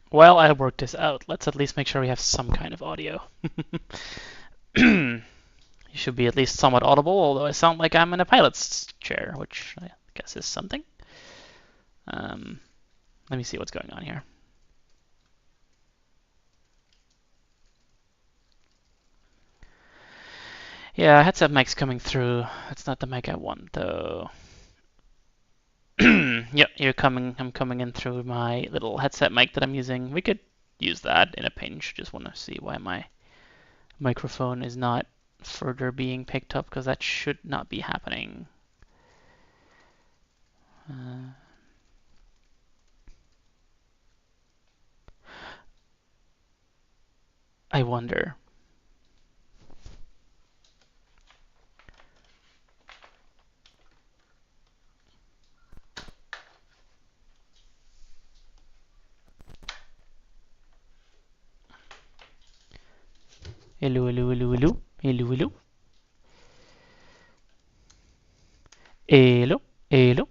Well, I worked this out. Let's at least make sure we have some kind of audio. You should be at least somewhat audible, although I sound like I'm in a pilot's chair, which I guess is something. Um, Let me see what's going on here. Yeah, headset mic's coming through. That's not the mic I want, though. Yep, I'm coming in through my little headset mic that I'm using. We could use that in a pinch. Just want to see why my microphone is not further being picked up, because that should not be happening. I wonder. Hello, hello, hello, hello. Hello, hello. Hello, hello.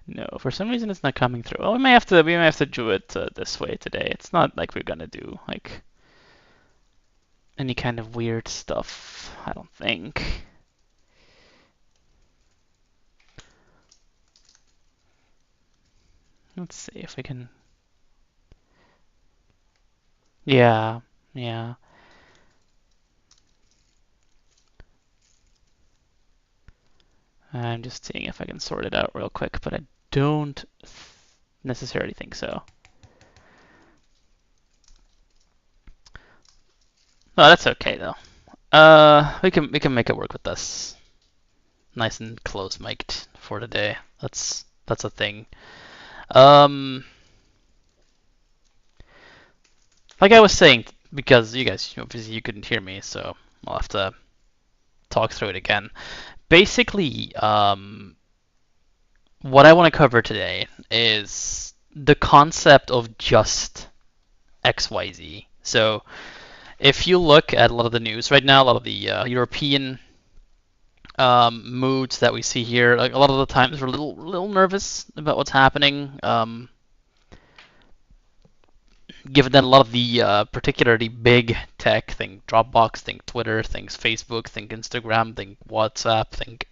No, for some reason it's not coming through. Oh, we may have to do it this way today. It's not like we're gonna do like any kind of weird stuff, I don't think. Let's see if we can. Yeah, yeah. I'm just seeing if I can sort it out real quick, but I don't necessarily think so. No, that's okay though. We can make it work with this. Nice and close mic'd for today. That's a thing. Um, like I was saying, because you guys obviously you couldn't hear me, so I'll have to talk through it again. Basically, what I want to cover today is the concept of just XYZ. So if you look at a lot of the news right now, a lot of the European moods that we see here, like a lot of the times we're a little nervous about what's happening. Given that a lot of the particularly big tech, think Dropbox, think Twitter, think Facebook, think Instagram, think WhatsApp, think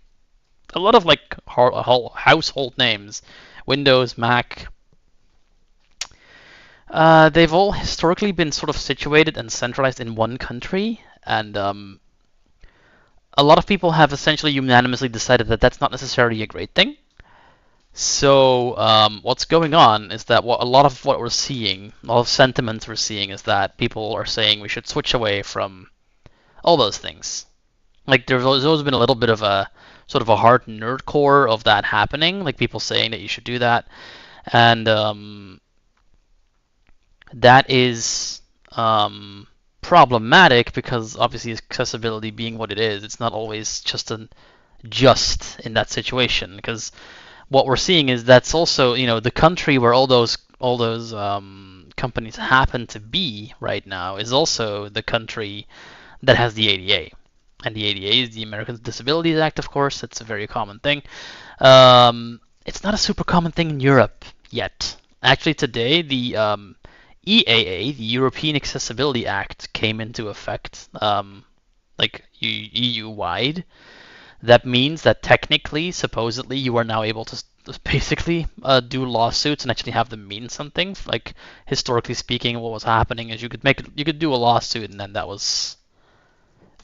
a lot of like household names, Windows, Mac. They've all historically been sort of situated and centralized in one country, and a lot of people have essentially unanimously decided that that's not necessarily a great thing. So what's going on is that a lot of what we're seeing, a lot of sentiments we're seeing, is that people are saying we should switch away from all those things. Like there's always been a little bit of a sort of a hard nerd core of that happening, like people saying that you should do that. And that is problematic because obviously accessibility being what it is, it's not always just in that situation. Because what we're seeing is that's also the country where all those companies happen to be right now is also the country that has the ADA. And the ADA is the Americans with Disabilities Act, of course. It's a very common thing. It's not a super common thing in Europe yet. Actually, today the EAA, the European Accessibility Act, came into effect, like EU-wide. That means that technically, supposedly, you are now able to basically do lawsuits and actually have them mean something. Like historically speaking, what was happening is you could do a lawsuit, and then that was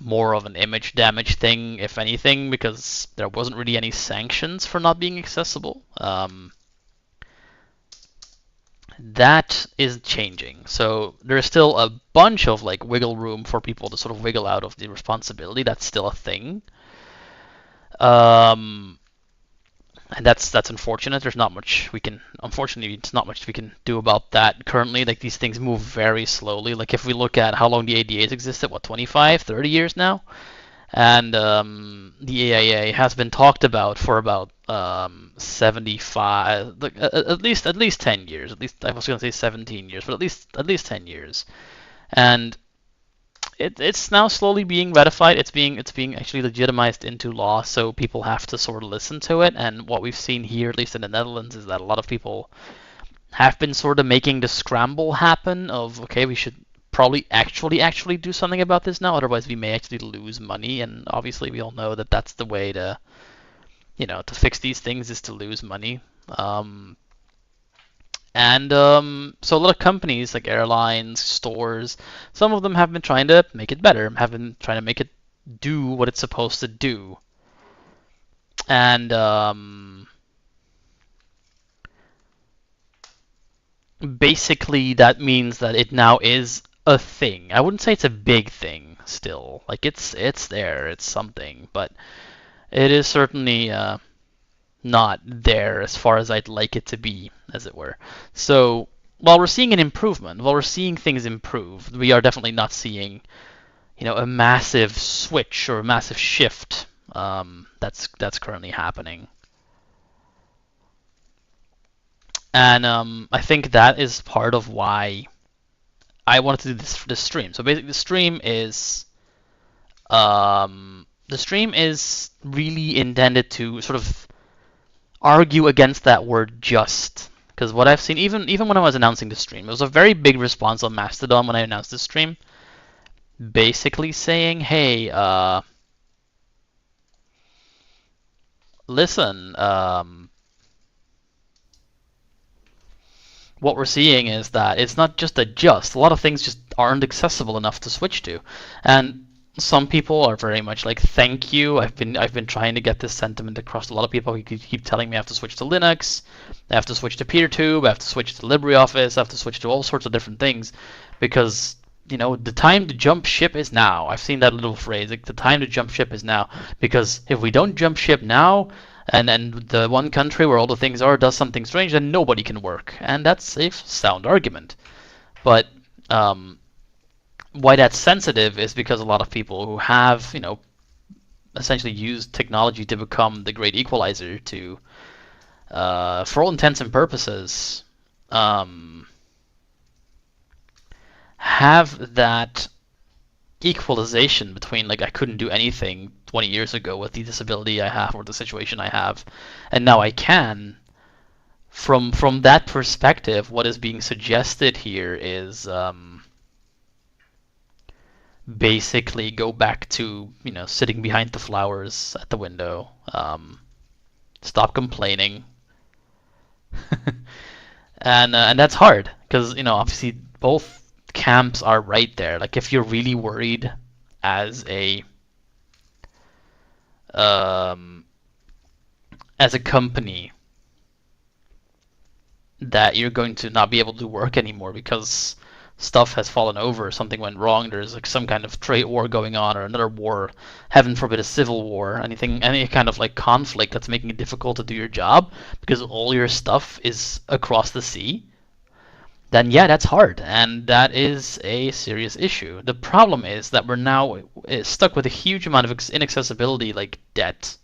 more of an image damage thing, if anything, because there wasn't really any sanctions for not being accessible. That is changing. So there's still a bunch of like wiggle room for people to sort of wiggle out of the responsibility. That's still a thing. Um, and that's unfortunate. There's not much we can. Unfortunately, it's not much we can do about that currently. Like these things move very slowly. Like if we look at how long the ADA has existed, what 25, 30 years now, and the AIA has been talked about for about 75, like, at least 10 years. At least I was going to say 17 years, but at least 10 years. And it's now slowly being ratified. It's being actually legitimized into law, so people have to sort of listen to it. And what we've seen here, at least in the Netherlands, is that a lot of people have been sort of making the scramble happen of okay, we should probably actually do something about this now, otherwise we may actually lose money. And obviously we all know that that's the way to fix these things is to lose money. And so a lot of companies like airlines, stores, some of them have been trying to make it better, have been trying to make it do what it's supposed to do. And basically that means that it now is a thing. I wouldn't say it's a big thing still. Like it's there, it's something, but it is certainly not there as far as I'd like it to be, as it were. So while we're seeing an improvement, while we're seeing things improve, we are definitely not seeing, a massive switch or a massive shift that's currently happening. And I think that is part of why I wanted to do this stream. So basically, the stream is really intended to sort of argue against that word just. Because what I've seen, even when I was announcing the stream, it was a very big response on Mastodon when I announced the stream, basically saying, "Hey, listen, what we're seeing is that it's not just a just. A lot of things just aren't accessible enough to switch to," and some people are very much like, "Thank you. I've been trying to get this sentiment across to a lot of people who keep telling me I have to switch to Linux, I have to switch to PeerTube, I have to switch to LibreOffice, I have to switch to all sorts of different things, because the time to jump ship is now." I've seen that little phrase, like the time to jump ship is now, because if we don't jump ship now, and then the one country where all the things are does something strange, then nobody can work, and that's a sound argument. But why that's sensitive is because a lot of people who have, essentially used technology to become the great equalizer to, for all intents and purposes, have that equalization between like I couldn't do anything 20 years ago with the disability I have or the situation I have, and now I can. From that perspective, what is being suggested here is basically go back to sitting behind the flowers at the window, stop complaining, and that's hard because obviously both camps are right there. Like if you're really worried as um, a company that you're going to not be able to work anymore because stuff has fallen over, something went wrong, there's like some kind of trade war going on or another war, heaven forbid a civil war, any kind of like conflict that's making it difficult to do your job because all your stuff is across the sea, then yeah, that's hard, and that is a serious issue. The problem is that we're now stuck with a huge amount of inaccessibility, like debt,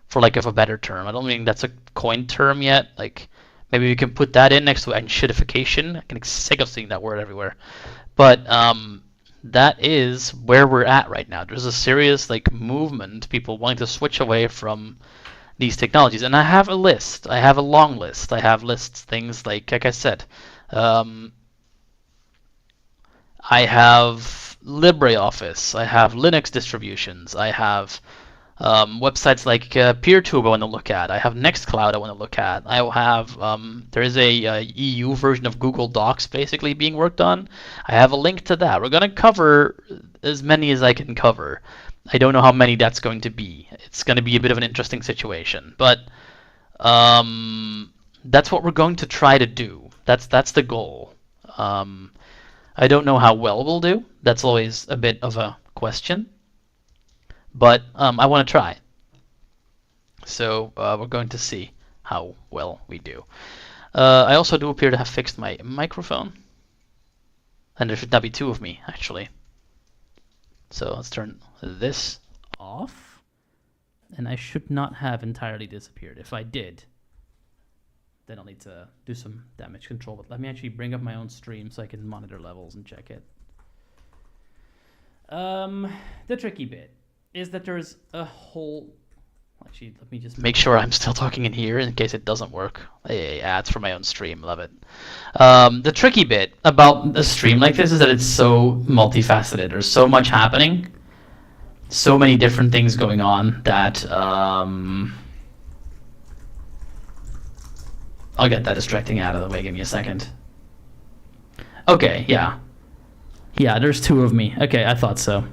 for lack of a better term. I don't think that's a coined term yet. Like maybe we can put that in next to shitification. I can sick of seeing that word everywhere. But that is where we're at right now. There's a serious like movement, people wanting to switch away from these technologies, and I have a list. I have a long list. I have lists, things like I said. I have LibreOffice, I have Linux distributions, I have websites like PeerTube I want to look at, I have Nextcloud I want to look at, I have, there is a EU version of Google Docs basically being worked on. I have a link to that. We're going to cover as many as I can cover. I don't know how many that's going to be. It's going to be a bit of an interesting situation, but that's what we're going to try to do. That's the goal. I don't know how well we'll do. That's always a bit of a question. But I want to try. So we're going to see how well we do. I also do appear to have fixed my microphone. And there should now be two of me, actually. So let's turn this off. And I should not have entirely disappeared. If I did, then I'll need to do some damage control. But let me actually bring up my own stream so I can monitor levels and check it. The tricky bit is that there's a whole... Actually, let me just make sure I'm still talking in here in case it doesn't work. Hey, ads for my own stream, love it. The tricky bit about a stream like this is that it's so multifaceted. There's so much happening, so many different things going on that... I'll get that distracting out of the way. Give me a second. Okay, yeah. Yeah, there's two of me. Okay, I thought so.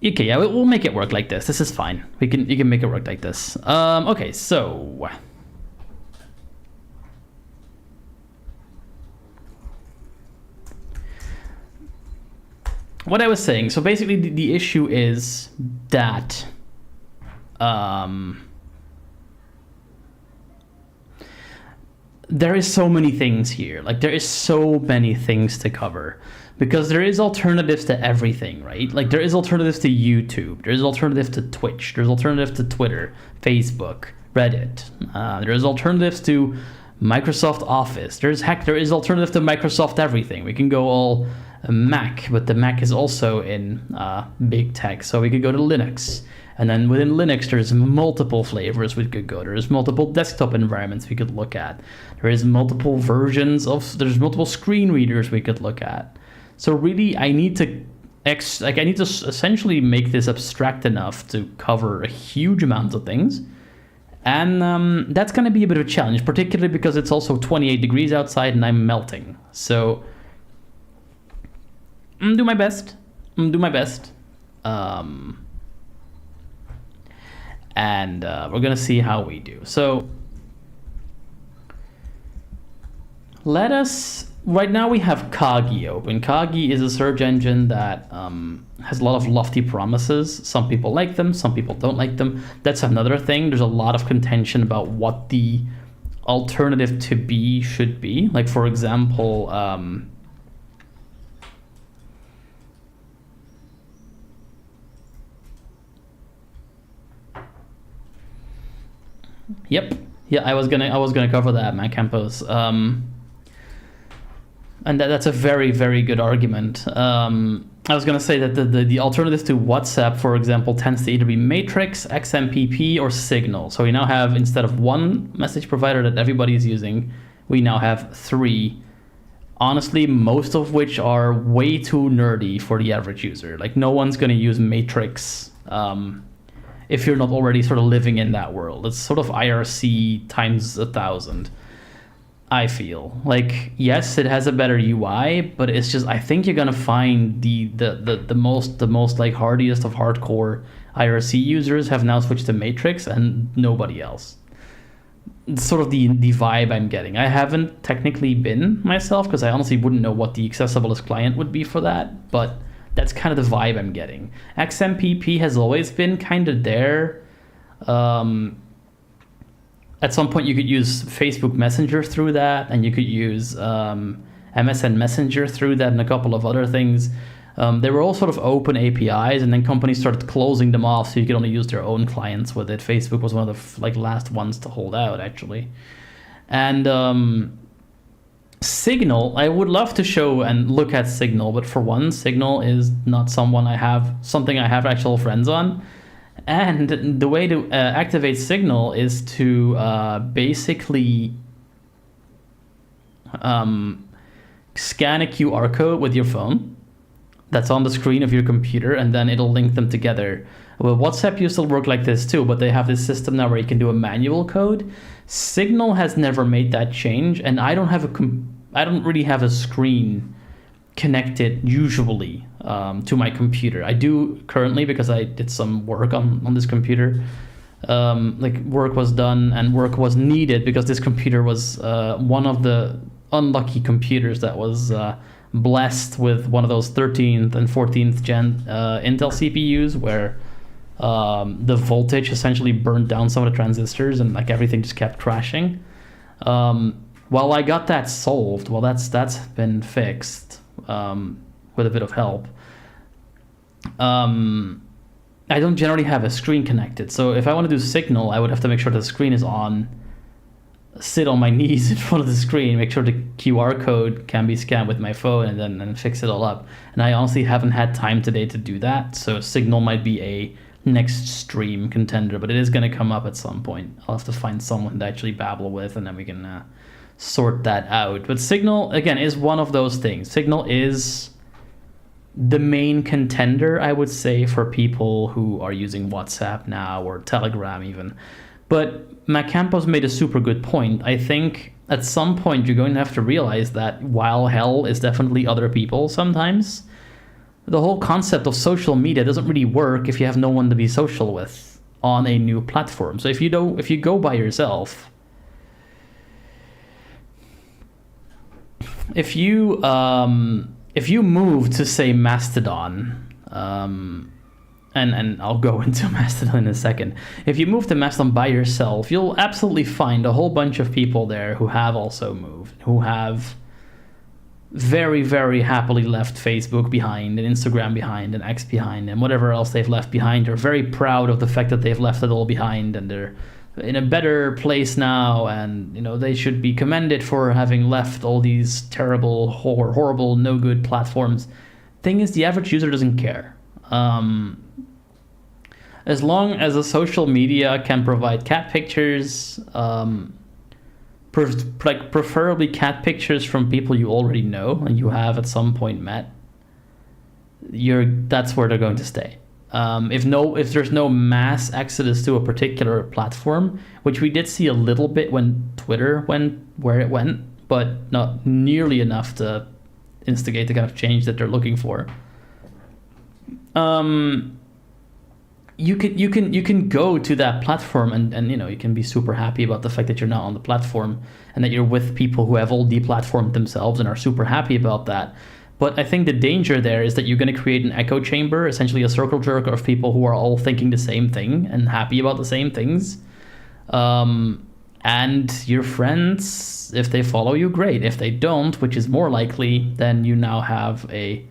Okay, yeah, we'll make it work like this. This is fine. You can make it work like this. Okay, so... What I was saying, so basically the issue is that there is so many things here. Like there is so many things to cover because there is alternatives to everything, right? Like there is alternatives to YouTube, there's alternatives to Twitch, there's alternatives to Twitter, Facebook, Reddit. There's alternatives to Microsoft Office. There is alternative to Microsoft everything. We can go all Mac, but the Mac is also in big tech, so we could go to Linux. And then within Linux, there's multiple flavors we could go. There's multiple desktop environments we could look at. There's multiple screen readers we could look at. So really, I need to essentially make this abstract enough to cover a huge amount of things. And that's going to be a bit of a challenge, particularly because it's also 28 degrees outside and I'm melting. So I'm do my best. And we're going to see how we do. So let us... Right now we have Kagi open. Kagi is a search engine that has a lot of lofty promises. Some people like them, some people don't like them. That's another thing. There's a lot of contention about what the alternative to be should be. Like, for example... Yep. Yeah, I was gonna cover that, Mac Campos. And that's a very, very good argument. I was gonna say that the alternative to WhatsApp, for example, tends to either be Matrix, XMPP, or Signal. So we now have, instead of one message provider that everybody is using, we now have three. Honestly, most of which are way too nerdy for the average user. Like, no one's gonna use Matrix if you're not already sort of living in that world. It's sort of IRC times 1,000, I feel. Like, yes, it has a better UI, but it's just, I think you're gonna find the most like hardiest of hardcore IRC users have now switched to Matrix and nobody else. sort of the vibe I'm getting. I haven't technically been myself because I honestly wouldn't know what the accessiblest client would be for that, but that's kind of the vibe I'm getting. XMPP has always been kind of there. At some point, you could use Facebook Messenger through that, and you could use MSN Messenger through that, and a couple of other things. They were all sort of open APIs, and then companies started closing them off, so you could only use their own clients with it. Facebook was one of the last ones to hold out, actually. And Signal, I would love to show and look at Signal, but for one, Signal is not something I have actual friends on. And the way to activate Signal is to basically scan a QR code with your phone that's on the screen of your computer, and then it'll link them together. Well, WhatsApp used to work like this too, but they have this system now where you can do a manual code. Signal has never made that change, and I don't really have a screen connected usually to my computer. I do currently because I did some work on this computer. Work was done and work was needed because this computer was one of the unlucky computers that was blessed with one of those 13th and 14th gen Intel CPUs where the voltage essentially burned down some of the transistors and everything just kept crashing. While I got that solved, that's been fixed with a bit of help. I don't generally have a screen connected, so if I want to do Signal, I would have to make sure the screen is on, sit on my knees in front of the screen, make sure the QR code can be scanned with my phone, and then fix it all up. And I honestly haven't had time today to do that, so Signal might be a next stream contender, but it is going to come up at some point. I'll have to find someone to actually babble with, and then we can sort that out. But Signal, again, is one of those things. Signal is the main contender, I would say, for people who are using WhatsApp now or Telegram even. But Matt Campos made a super good point. I think at some point you're going to have to realize that while hell is definitely other people sometimes, the whole concept of social media doesn't really work if you have no one to be social with on a new platform. So if you go by yourself, if you move to, say, Mastodon, and I'll go into Mastodon in a second. If you move to Mastodon by yourself, you'll absolutely find a whole bunch of people there who have also moved, who have very, very happily left Facebook behind and Instagram behind and X behind and whatever else they've left behind. They're very proud of the fact that they've left it all behind, and they're in a better place now, and they should be commended for having left all these terrible, horrible, no good platforms. Thing is, the average user doesn't care. As long as a social media can provide cat pictures, preferably cat pictures from people you already know and you have at some point met, that's where they're going to stay. If there's no mass exodus to a particular platform, which we did see a little bit when Twitter went where it went, but not nearly enough to instigate the kind of change that they're looking for. You can go to that platform and you can be super happy about the fact that you're not on the platform and that you're with people who have all deplatformed themselves and are super happy about that. But I think the danger there is that you're going to create an echo chamber, essentially a circle jerk of people who are all thinking the same thing and happy about the same things. And your friends, if they follow you, great. If they don't, which is more likely, then you now have a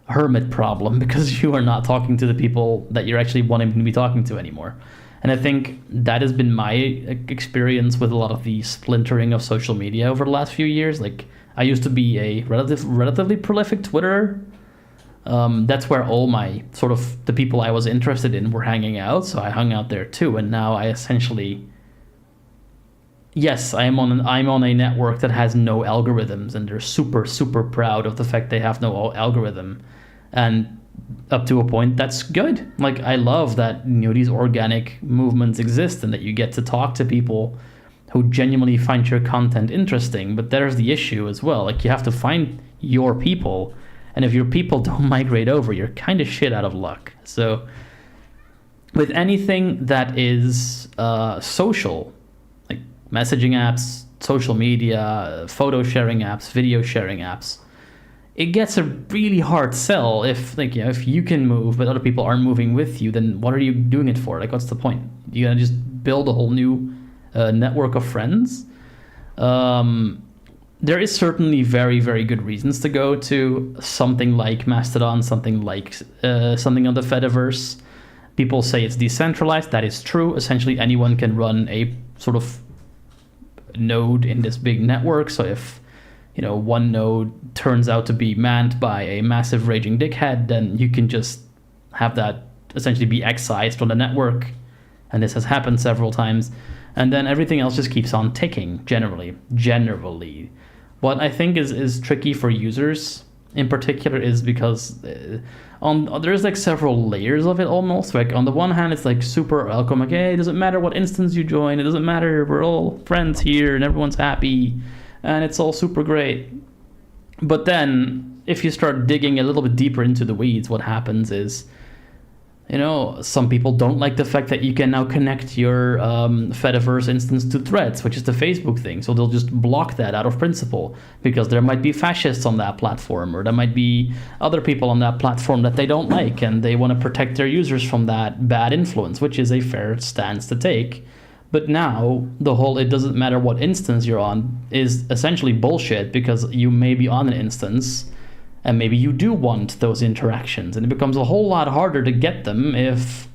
hermit problem because you are not talking to the people that you're actually wanting to be talking to anymore. And I think that has been my experience with a lot of the splintering of social media over the last few years. I used to be a relatively prolific Twitterer. That's where all my sort of the people I was interested in were hanging out, so I hung out there too. And now I essentially, yes, I'm on a network that has no algorithms, and they're super, super proud of the fact they have no algorithm. And up to a point, that's good. I love that these organic movements exist and that you get to talk to people who genuinely find your content interesting. But there's the issue as well. You have to find your people, and if your people don't migrate over, you're kind of shit out of luck. So with anything that is social, messaging apps, social media, photo sharing apps, video sharing apps, it gets a really hard sell if like if you can move but other people aren't moving with you, then what are you doing it for? Like, what's the point? You gonna just build a whole new network of friends? There is certainly very, very good reasons to go to something like Mastodon, something like something on the Fediverse. People say it's decentralized. That is true. Essentially, anyone can run a sort of node in this big network. So if one node turns out to be manned by a massive raging dickhead, then you can just have that essentially be excised from the network. And this has happened several times. And then everything else just keeps on ticking, generally. What I think is tricky for users in particular is because there's like several layers of it almost. Like on the one hand, it's like super welcome. Like, hey, it doesn't matter what instance you join. It doesn't matter. We're all friends here and everyone's happy. And it's all super great. But then if you start digging a little bit deeper into the weeds, what happens is, some people don't like the fact that you can now connect your Fediverse instance to Threads, which is the Facebook thing. So they'll just block that out of principle because there might be fascists on that platform, or there might be other people on that platform that they don't like, and they want to protect their users from that bad influence, which is a fair stance to take. But now the whole it doesn't matter what instance you're on is essentially bullshit, because you may be on an instance and maybe you do want those interactions, and it becomes a whole lot harder to get them if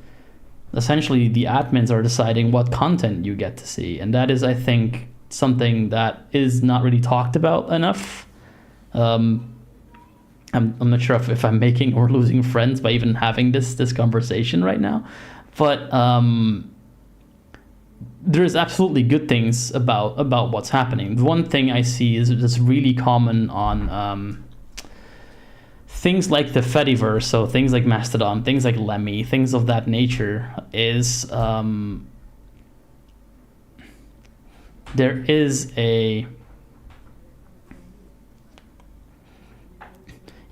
essentially the admins are deciding what content you get to see. And that is, I think, something that is not really talked about enough. I'm not sure if I'm making or losing friends by even having this conversation right now, but there's absolutely good things about what's happening. The one thing I see is that's really common on things like the Fediverse, so things like Mastodon, things like Lemmy, things of that nature, is there is a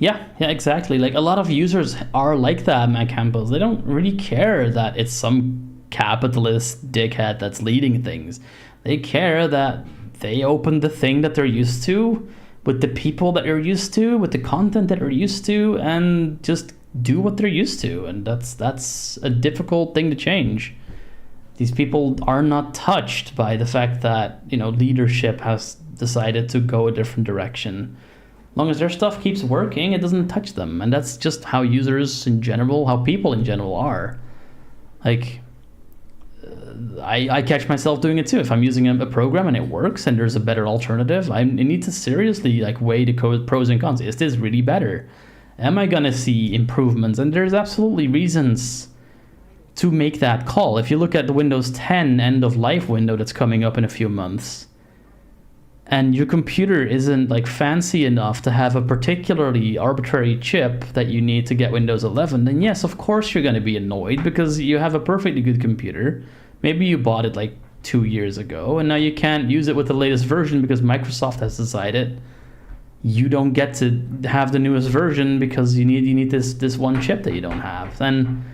yeah, exactly. Like a lot of users are like that, Matt Campbell. They don't really care that it's some capitalist dickhead that's leading things. They care that they open the thing that they're used to, with the people that they're used to, with the content that they're used to, and just do what they're used to. And that's a difficult thing to change. These people are not touched by the fact that leadership has decided to go a different direction. As long as their stuff keeps working, it doesn't touch them. And that's just how users in general, how people in general are. Like, I catch myself doing it too. If I'm using a program and it works and there's a better alternative, I need to seriously weigh the pros and cons. Is this really better? Am I gonna see improvements? And there's absolutely reasons to make that call. If you look at the Windows 10 end of life window that's coming up in a few months, and your computer isn't fancy enough to have a particularly arbitrary chip that you need to get Windows 11, then yes, of course you're going to be annoyed, because you have a perfectly good computer. Maybe you bought it 2 years ago, and now you can't use it with the latest version because Microsoft has decided you don't get to have the newest version because you need this one chip that you don't have. Then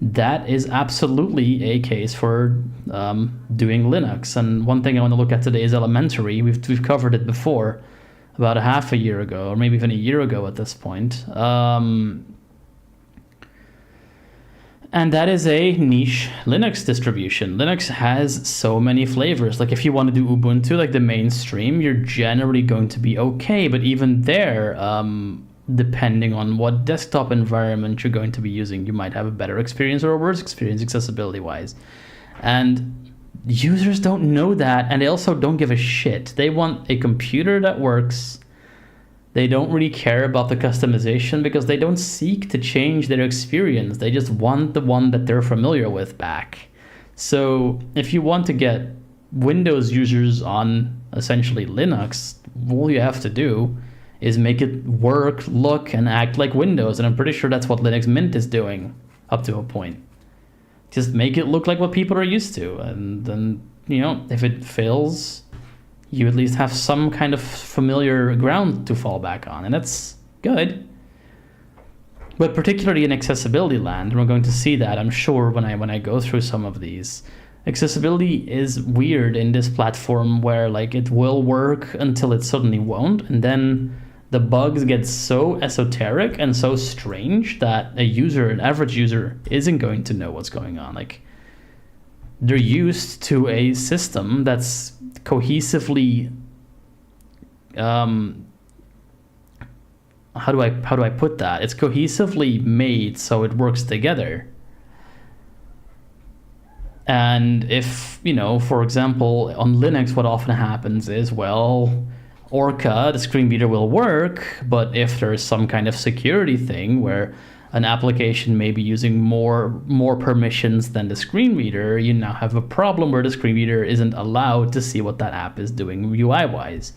that is absolutely a case for doing Linux. And one thing I want to look at today is elementary. We've covered it before, about a half a year ago, or maybe even a year ago at this point. And that is a niche Linux distribution. Linux has so many flavors. If you want to do Ubuntu, the mainstream, you're generally going to be okay. But even there, depending on what desktop environment you're going to be using, you might have a better experience or a worse experience accessibility-wise. And users don't know that, and they also don't give a shit. They want a computer that works. They don't really care about the customization because they don't seek to change their experience. They just want the one that they're familiar with back. So if you want to get Windows users on essentially Linux, all you have to do is make it work, look, and act like Windows. And I'm pretty sure that's what Linux Mint is doing up to a point. Just make it look like what people are used to. And then, if it fails, you at least have some kind of familiar ground to fall back on. And that's good. But particularly in accessibility land, and we're going to see that, I'm sure, when I go through some of these, Accessibility is weird in this platform where like it will work until it suddenly won't, and then the bugs get so esoteric and so strange that an average user, isn't going to know what's going on. Like they're used to a system that's cohesively how do I put that? It's cohesively made so it works together. And if, for example, on Linux, what often happens is, well, Orca, the screen reader will work, but if there's some kind of security thing where an application may be using more permissions than the screen reader, you now have a problem where the screen reader isn't allowed to see what that app is doing UI-wise.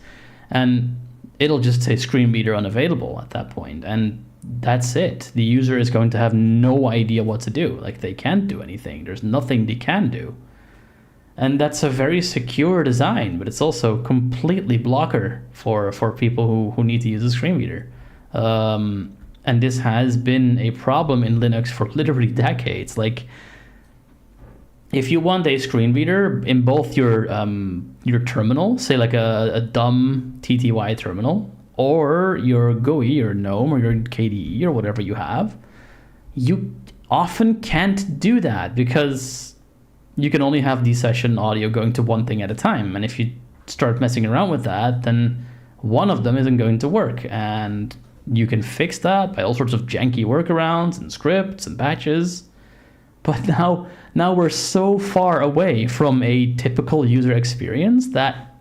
And it'll just say screen reader unavailable at that point, and that's it. The user is going to have no idea what to do. Like they can't do anything. There's nothing they can do. And that's a very secure design, but it's also completely blocker for people who need to use a screen reader. And this has been a problem in Linux for literally decades. Like if you want a screen reader in both your terminal, say like a dumb TTY terminal, or your GUI or GNOME or your KDE or whatever you have, you often can't do that because you can only have the session audio going to one thing at a time. And if you start messing around with that, then one of them isn't going to work. And you can fix that by all sorts of janky workarounds and scripts and patches. But now we're so far away from a typical user experience that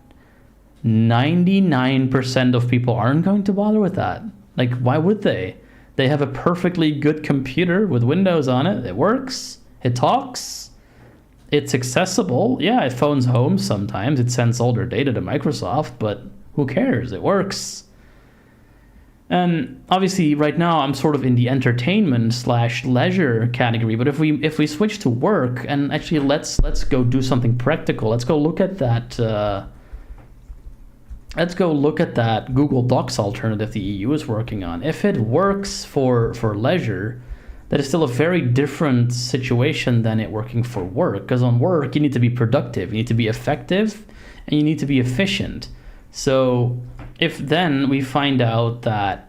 99% of people aren't going to bother with that. Like, why would they? They have a perfectly good computer with Windows on it. It works. It talks. It's accessible. Yeah, it phones home sometimes. It sends all their data to Microsoft, but who cares? It works. And obviously, right now, I'm sort of in the entertainment/leisure category. But if we switch to work, and actually let's go do something practical. Let's go look at that. Let's go look at that Google Docs alternative the EU is working on. If it works for leisure, that is still a very different situation than it working for work. Because on work, you need to be productive, you need to be effective, and you need to be efficient. So if then we find out that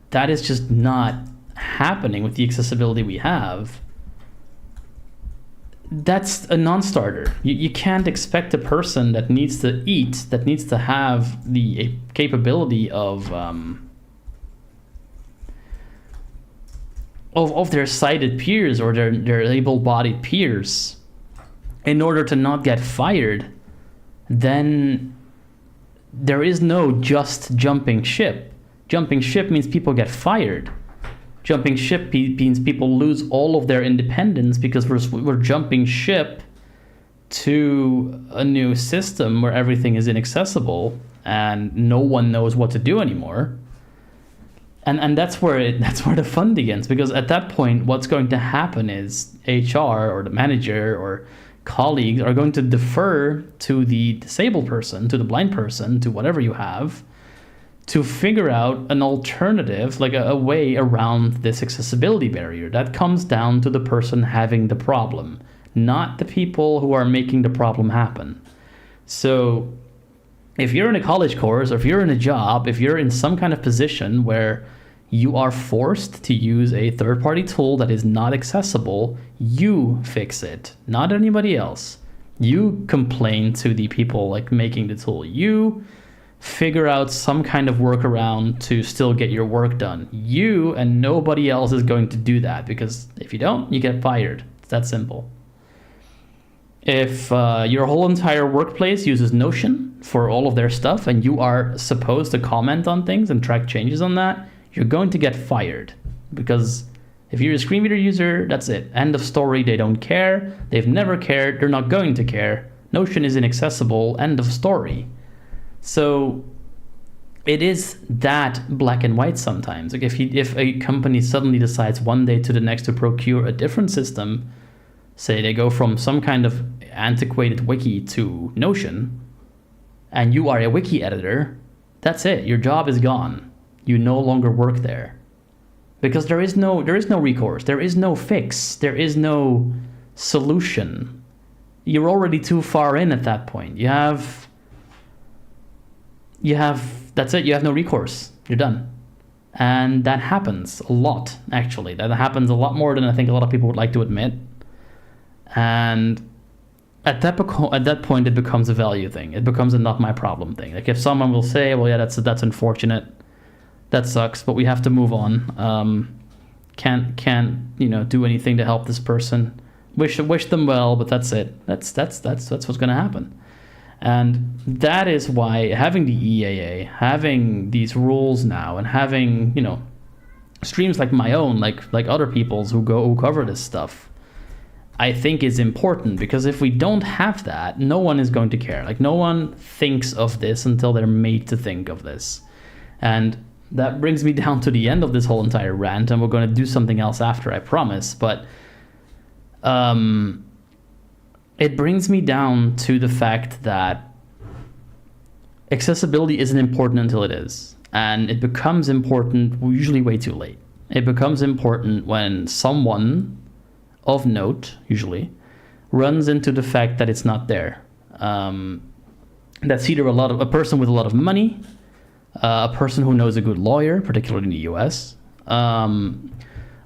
that is just not happening with the accessibility we have, that's a non-starter. You can't expect a person that needs to eat, that needs to have the capability of their sighted peers or their able-bodied peers in order to not get fired. Then there is no just jumping ship. Jumping ship means people get fired. Jumping ship means people lose all of their independence because we're jumping ship to a new system where everything is inaccessible and no one knows what to do anymore. And that's where the fun begins, because at that point, what's going to happen is HR or the manager or colleagues are going to defer to the disabled person, to the blind person, to whatever you have, to figure out an alternative, like a way around this accessibility barrier. That comes down to the person having the problem, not the people who are making the problem happen. So if you're in a college course, or if you're in a job, if you're in some kind of position where you are forced to use a third-party tool that is not accessible, you fix it, not anybody else. You complain to the people like making the tool. You figure out some kind of workaround to still get your work done. You and nobody else is going to do that, because if you don't, you get fired. It's that simple. If your whole entire workplace uses Notion for all of their stuff and you are supposed to comment on things and track changes on that, you're going to get fired. Because if you're a screen reader user, that's it. End of story. They don't care. They've never cared. They're not going to care. Notion is inaccessible. End of story. So it is that black and white sometimes. Like if a company suddenly decides one day to the next to procure a different system, say they go from some kind of antiquated wiki to Notion, and you are a wiki editor, that's it. Your job is gone. You no longer work there. Because there is no recourse. There is no fix. There is no solution. you're already too far in at that point. You have that's it. You have no recourse. You're done. And that happens a lot, actually. That happens a lot more than I think a lot of people would like to admit. And at that point, it becomes a value thing. It becomes a not my problem thing. Like if someone will say, well, yeah, that's unfortunate. That sucks, but we have to move on. Can't do anything to help this person. Wish them well, but that's it. That's what's going to happen. And that is why having the EAA, having these rules now, and having streams like my own, like other people's who cover this stuff, I think is important, because if we don't have that, no one is going to care. Like no one thinks of this until they're made to think of this. And that brings me down to the end of this whole entire rant, and we're going to do something else after, I promise. But it brings me down to the fact that accessibility isn't important until it is. And it becomes important usually way too late. It becomes important when someone of note, usually, runs into the fact that it's not there. That's either a person with a lot of money, a person who knows a good lawyer, particularly in the US,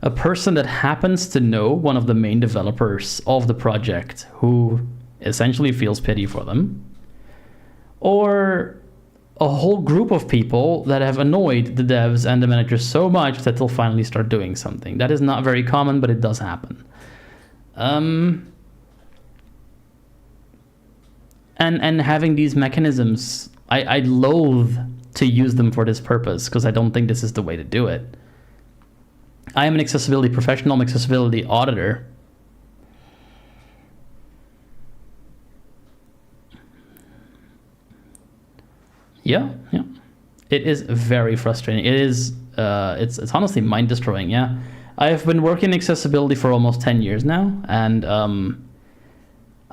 a person that happens to know one of the main developers of the project who essentially feels pity for them, or a whole group of people that have annoyed the devs and the managers so much that they'll finally start doing something. That is not very common, but it does happen. And having these mechanisms, I loathe to use them for this purpose, because I don't think this is the way to do it. I am an accessibility professional, I'm an accessibility auditor. Yeah. It is very frustrating. It is, it's honestly mind destroying. Yeah. I have been working in accessibility for almost 10 years now, and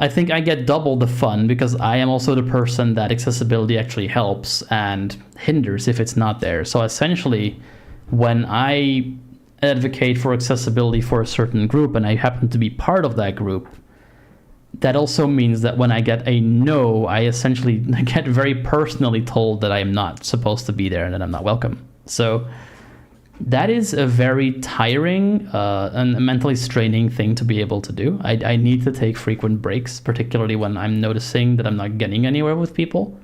I think I get double the fun, because I am also the person that accessibility actually helps and hinders if it's not there. So essentially, when I advocate for accessibility for a certain group and I happen to be part of that group, that also means that when I get a no, I essentially get very personally told that I am not supposed to be there and that I'm not welcome. So that is a very tiring and mentally straining thing to be able to do. I need to take frequent breaks, particularly when I'm noticing that I'm not getting anywhere with people.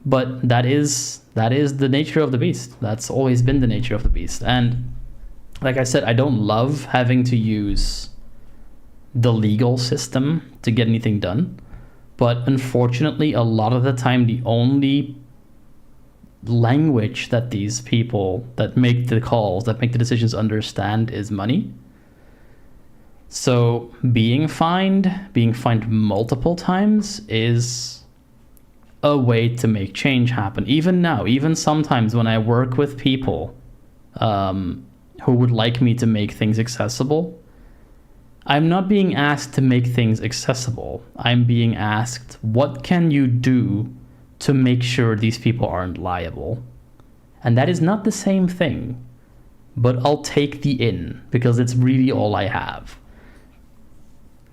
But that is the nature of the beast. That's always been the nature of the beast. And like I said, I don't love having to use the legal system to get anything done. But unfortunately, a lot of the time, the only language that these people that make the calls, that make the decisions understand is money. So being fined multiple times is a way to make change happen. Even now, even sometimes when I work with people who would like me to make things accessible, I'm not being asked to make things accessible. I'm being asked, what can you do to make sure these people aren't liable? And that is not the same thing, but I'll take the in, because it's really all I have.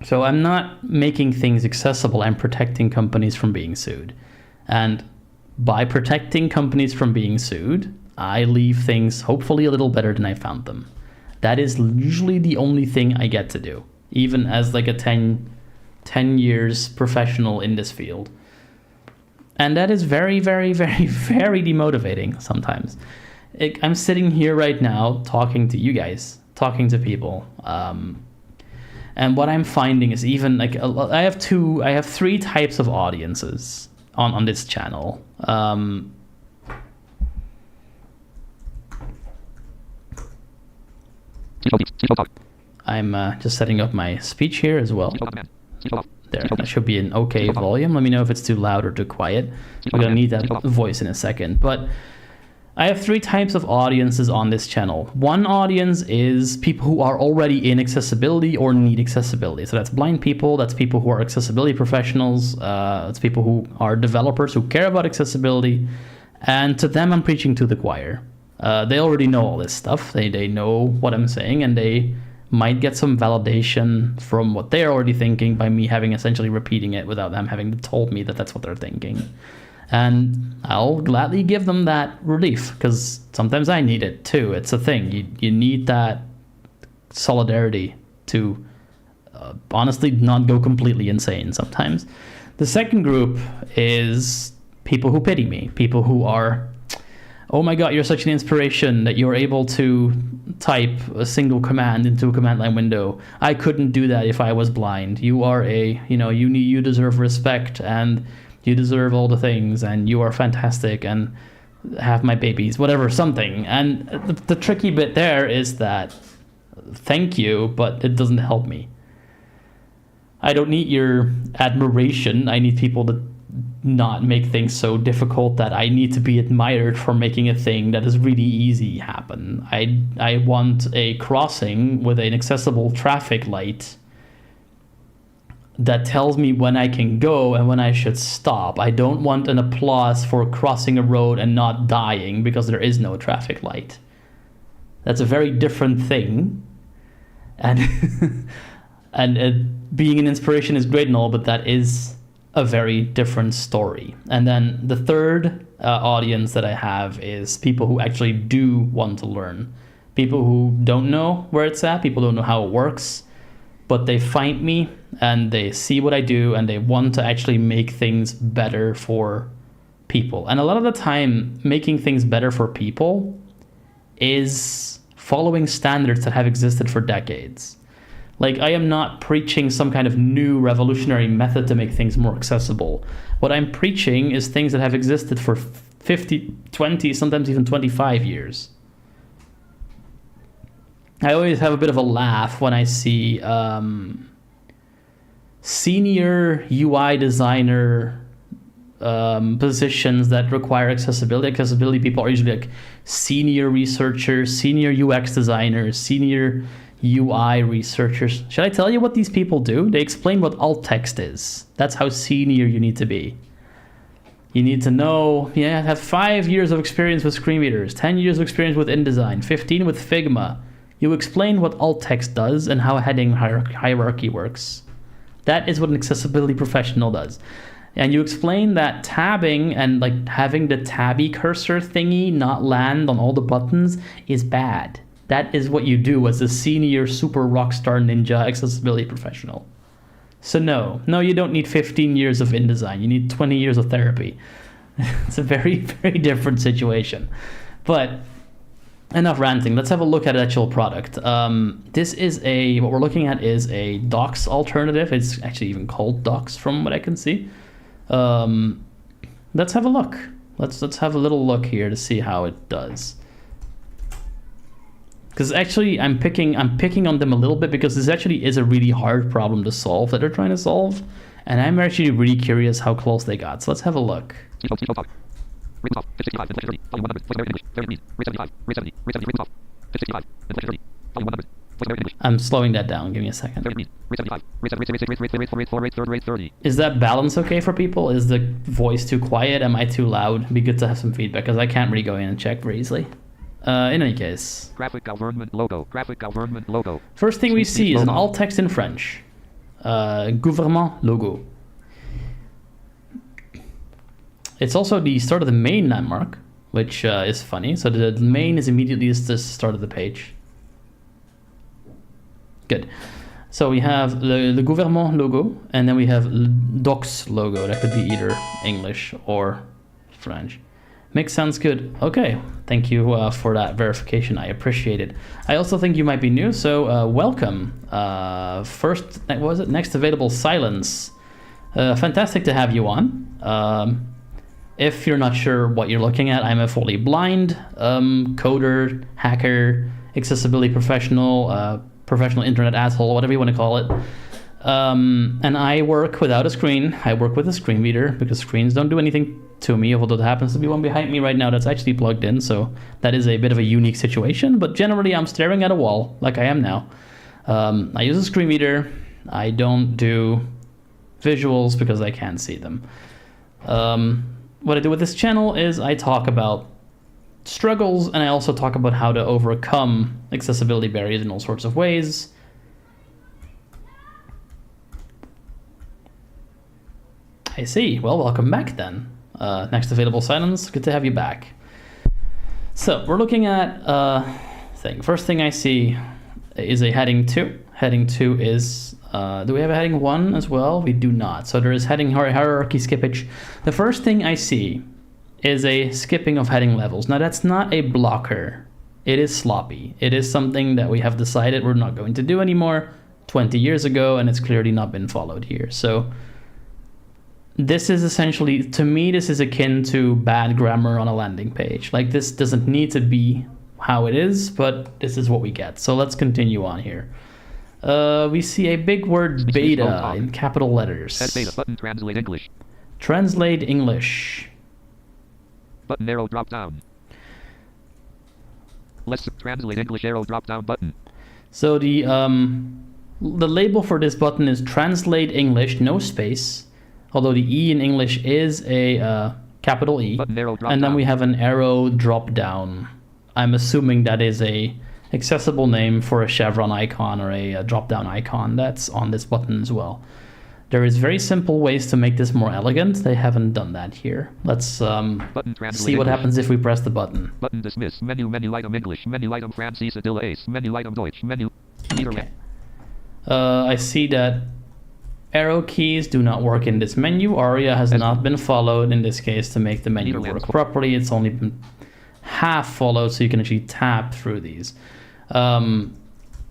So I'm not making things accessible, I'm protecting companies from being sued. And by protecting companies from being sued, I leave things hopefully a little better than I found them. That is usually the only thing I get to do, even as like a 10 years professional in this field. And that is very, very, very, very demotivating sometimes. I'm sitting here right now talking to you guys, talking to people. And what I'm finding is even like I have 3 types of audiences on this channel. I'm just setting up my speech here as well. There, that should be an okay volume. Let me know if it's too loud or too quiet. We're gonna need that voice in a second. But I have 3 types of audiences on this channel. One audience is people who are already in accessibility or need accessibility. So that's blind people, that's people who are accessibility professionals, it's people who are developers who care about accessibility, and to them I'm preaching to the choir. They already know all this stuff. They know what I'm saying, and they might get some validation from what they're already thinking by me having essentially repeating it without them having told me that that's what they're thinking. And I'll gladly give them that relief because sometimes I need it too. It's a thing. You need that solidarity to honestly not go completely insane sometimes. The second group is people who pity me, people who are, oh my god, you're such an inspiration that you're able to type a single command into a command line window. I couldn't do that if I was blind. You are you deserve respect and you deserve all the things and you are fantastic and have my babies, whatever, something. And the tricky bit there is that thank you, but it doesn't help me. I don't need your admiration. I need people to not make things so difficult that I need to be admired for making a thing that is really easy happen. I want a crossing with an accessible traffic light that tells me when I can go and when I should stop. I don't want an applause for crossing a road and not dying because there is no traffic light. That's a very different thing. And being an inspiration is great and all, but that is a very different story. And then the third audience that I have is people who actually do want to learn. People who don't know where it's at, people don't know how it works, but they find me and they see what I do and they want to actually make things better for people. And a lot of the time, making things better for people is following standards that have existed for decades. Like, I am not preaching some kind of new revolutionary method to make things more accessible. What I'm preaching is things that have existed for 50, 20, sometimes even 25 years. I always have a bit of a laugh when I see senior UI designer positions that require accessibility. Accessibility people are usually like senior researchers, senior UX designers, senior UI researchers. Should I tell you what these people do? They explain what alt text is. That's how senior you need to be. You need to know, have 5 years of experience with screen readers, 10 years of experience with InDesign, 15 with Figma. You explain what alt text does and how a heading hierarchy works. That is what an accessibility professional does. And you explain that tabbing and like having the tabby cursor thingy not land on all the buttons is bad. That is what you do as a senior super rockstar ninja accessibility professional. So no, you don't need 15 years of InDesign. You need 20 years of therapy. It's a very, very different situation. But enough ranting. Let's have a look at the actual product. What we're looking at is a Docs alternative. It's actually even called Docs from what I can see. Let's have a look. Let's have a little look here to see how it does. Because actually, I'm picking on them a little bit because this actually is a really hard problem to solve that they're trying to solve, and I'm actually really curious how close they got. So let's have a look. I'm slowing that down. Give me a second. Is that balance okay for people? Is the voice too quiet? Am I too loud? It'd be good to have some feedback because I can't really go in and check very easily. In any case, graphic government logo. First thing we see is an alt text in French. Gouvernement logo. It's also the start of the main landmark, which is funny. So the main is immediately the start of the page. Good. So we have the Gouvernement logo, and then we have Docs logo. That could be either English or French. Mix sounds good. Okay, thank you for that verification. I appreciate it. I also think you might be new, so welcome. First, what was it? Next available silence. Fantastic to have you on. If you're not sure what you're looking at, I'm a fully blind coder, hacker, accessibility professional, professional internet asshole, whatever you want to call it. And I work without a screen. I work with a screen reader because screens don't do anything to me, although there happens to be one behind me right now that's actually plugged in, so that is a bit of a unique situation, but generally I'm staring at a wall like I am now. I use a screen reader. I don't do visuals because I can't see them. What I do with this channel is I talk about struggles and I also talk about how to overcome accessibility barriers in all sorts of ways. I see. Well, welcome back then. Next available silence. Good to have you back. So we're looking at thing. First thing I see is a heading 2. Heading 2 is do we have a heading 1 as well? We do not. So there is heading hierarchy skippage. The first thing I see is a skipping of heading levels. Now that's not a blocker. It is sloppy. It is something that we have decided we're not going to do anymore 20 years ago, and it's clearly not been followed here. So this is essentially, to me, this is akin to bad grammar on a landing page. Like, this doesn't need to be how it is, but this is what we get. So let's continue on here. We see a big word beta in capital letters. Head beta button, translate English. Translate English. Button arrow drop down. Let's translate English arrow drop down button. So the label for this button is translate English, no space. Although the E in English is a capital E. Button arrow drop and then down. we have an arrow drop down. I'm assuming that is a accessible name for a chevron icon or a drop down icon that's on this button as well. There is very simple ways to make this more elegant. They haven't done that here. Let's see what English. happens if we press the button. Button dismiss. Menu item English. Menu item Francis Adila Ace. Menu item Deutsch. Menu. Okay. I see that arrow keys do not work in this menu. ARIA has not been followed in this case to make the menu work properly. It's only been half followed, so you can actually tap through these.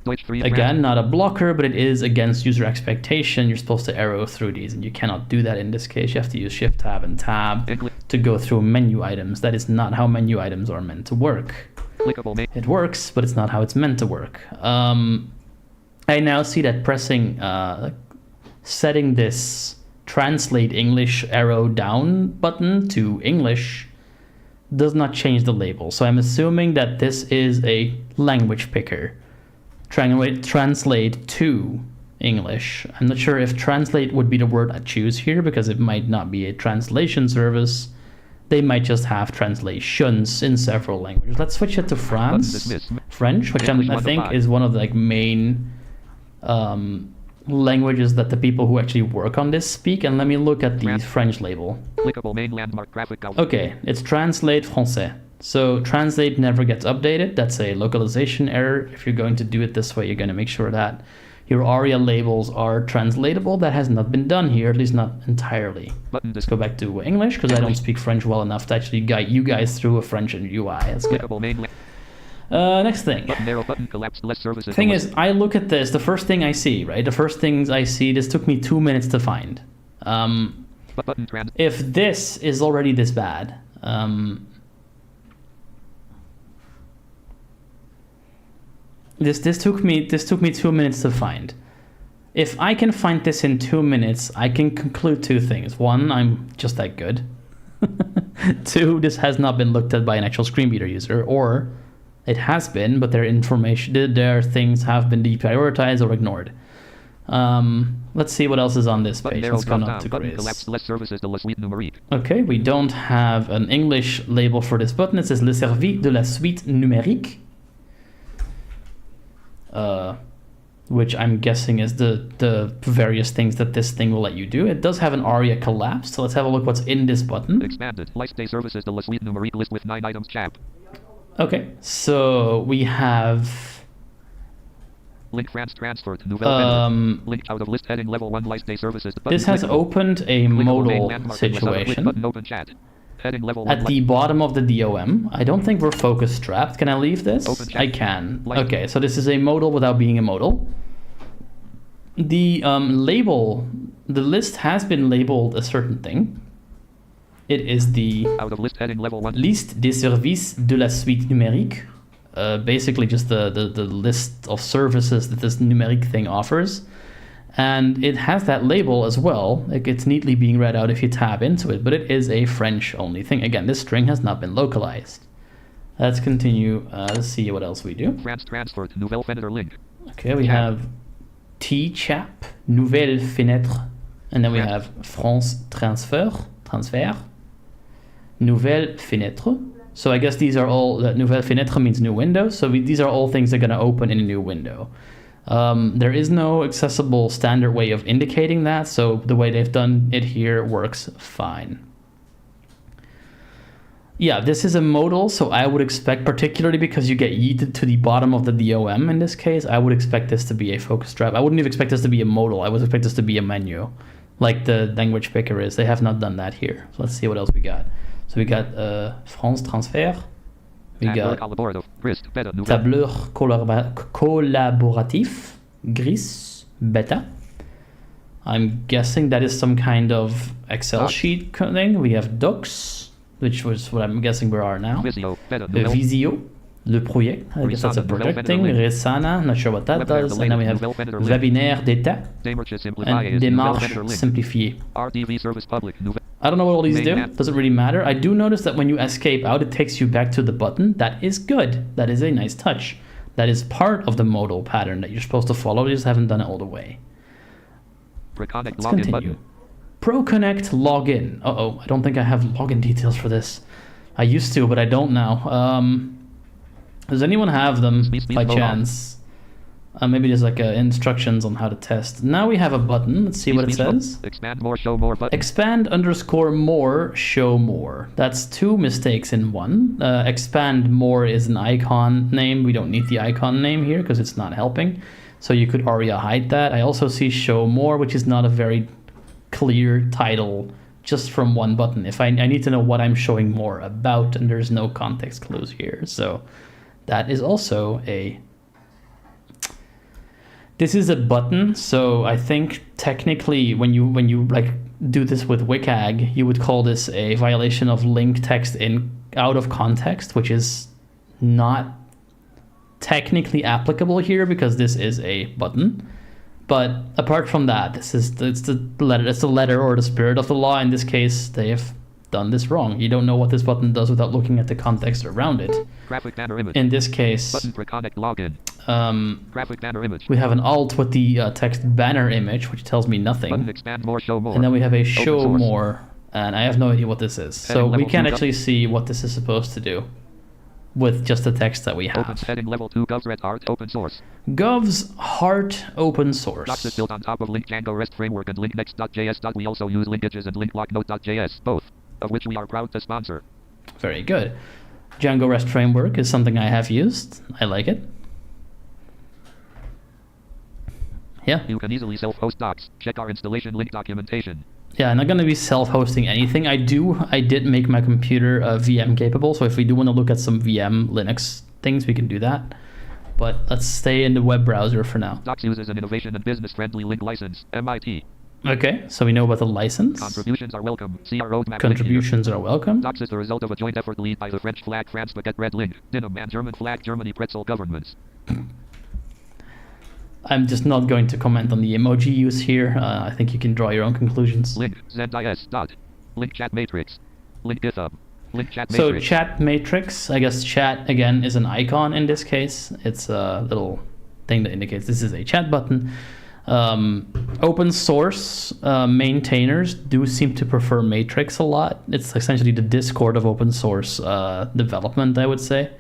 Deutsch 3 Again, not a blocker, but it is against user expectation. You're supposed to arrow through these, and you cannot do that in this case. You have to use Shift Tab and Tab to go through menu items. That is not how menu items are meant to work. It works, but it's not how it's meant to work. I now see that pressing, setting this translate English arrow down button to English does not change the label. So I'm assuming that this is a language picker. Translate to English. I'm not sure if translate would be the word I choose here because it might not be a translation service. They might just have translations in several languages. Let's switch it to French, which I think is one of the main languages that the people who actually work on this speak. And let me look at the French label. Okay, it's translate français. So translate never gets updated. That's a localization error. If you're going to do it this way, you're going to make sure that your ARIA labels are translatable. That has not been done here, at least not entirely. Let's go back to English because I don't speak French well enough to actually guide you guys through a French UI. Let's go. Next thing. Thing is, I look at this, the first thing I see, right? The first things I see, this took me 2 minutes to find. If this is already this bad, This took me 2 minutes to find. If I can find this in 2 minutes, I can conclude two things. One, I'm just that good. Two, this has not been looked at by an actual screen reader user, or it has been, but their things have been deprioritized or ignored. Let's see what else is on this page. Let's go up to Grace. Okay, we don't have an English label for this button. It says Le service de la suite numérique. Which I'm guessing is the various things that this thing will let you do. It does have an ARIA collapse, so let's have a look what's in this button. Expanded. Lifestay services de la suite numérique list with 9 items chap. Okay, so we have... Link France transfer to nouvelle link out of list heading level 1 lifestay services. This has opened a modal situation. Button open chat. Heading level At the bottom of the DOM. I don't think we're focus trapped. Can I leave this? I can. Okay, so this is a modal without being a modal. The label, the list has been labeled a certain thing. It is the out of list heading level 1. Liste des services de la suite numérique. Basically just the list of services that this numeric thing offers. And it has that label as well. Like, it's neatly being read out if you tab into it, but it is a French only thing. Again, this string has not been localized. Let's continue. Let's see what else we do. France transfer to nouvelle fenêtre link. Okay, we have T-chap, nouvelle fenêtre, and then we have France transfer, nouvelle fenêtre. So I guess these are all, nouvelle fenêtre means new window, so these are all things that are going to open in a new window. There is no accessible standard way of indicating that, so the way they've done it here works fine. Yeah, this is a modal, so I would expect, particularly because you get yeeted to the bottom of the DOM in this case, I would expect this to be a focus drive. I wouldn't even expect this to be a modal. I would expect this to be a menu, like the language picker is. They have not done that here. So let's see what else we got. So we got France Transfer. We got Tableur Collaboratif, GRIS, Beta. I'm guessing that is some kind of Excel sheet thing. We have Docs, which was what I'm guessing we are now. Visio, Le Project, I guess that's a project thing. Resana, not sure what that does. And then we have Webinaire d'État and Démarche Simplifiée. I don't know what all these do. Doesn't really matter. I do notice that when you escape out, it takes you back to the button. That is good. That is a nice touch. That is part of the modal pattern that you're supposed to follow. You just haven't done it all the way. Let's continue. ProConnect login. Uh-oh, I don't think I have login details for this. I used to, but I don't now. Does anyone have them by chance? Maybe there's like instructions on how to test. Now we have a button. Let's see what it says. Expand more, show more button. Expand underscore more, show more. That's two mistakes in one. Expand more is an icon name. We don't need the icon name here because it's not helping. So you could aria hide that. I also see show more, which is not a very clear title just from one button. If I need to know what I'm showing more about, and there's no context clues here. So that is also a... This is a button, so I think technically when you like do this with WCAG, you would call this a violation of link text in out of context, which is not technically applicable here because this is a button. But apart from that, it's the letter or the spirit of the law. In this case, they have done this wrong. You don't know what this button does without looking at the context around it. Graphic banner image. In this case, button for Connect login. Graphic banner image. We have an alt with the text banner image, which tells me nothing. Button expand more, show more. And then we have a show more, and I have no idea what this is. So we can't actually see what this is supposed to do with just the text that we have. Open heading level 2 Gov's Red Heart open source. Gov's Heart open source. Docs is built on top of Link Django REST framework and Link Next.js. We also use linkages and Link Blocknote.js, both of which we are proud to sponsor. Very good. Django REST framework is something I have used. I like it. Yeah. You can easily self-host docs. Check our installation link documentation. Yeah, I'm not going to be self-hosting anything. I did make my computer VM capable, so if we do want to look at some VM Linux things, we can do that. But let's stay in the web browser for now. Docs uses an innovation and business-friendly link license, MIT. Okay, so we know about the license. Contributions are welcome. See our roadmap. Contributions are welcome. Docs is the result of a joint effort led by the French flag France Baguette Red Link, Denim, and German flag Germany Pretzel governments. I'm just not going to comment on the emoji use here. I think you can draw your own conclusions. Link ZIS dot. Link chat matrix. Link GitHub. Link chat matrix. So chat matrix, I guess chat again is an icon in this case. It's a little thing that indicates this is a chat button. Open source maintainers do seem to prefer matrix a lot. It's essentially the Discord of open source development, I would say.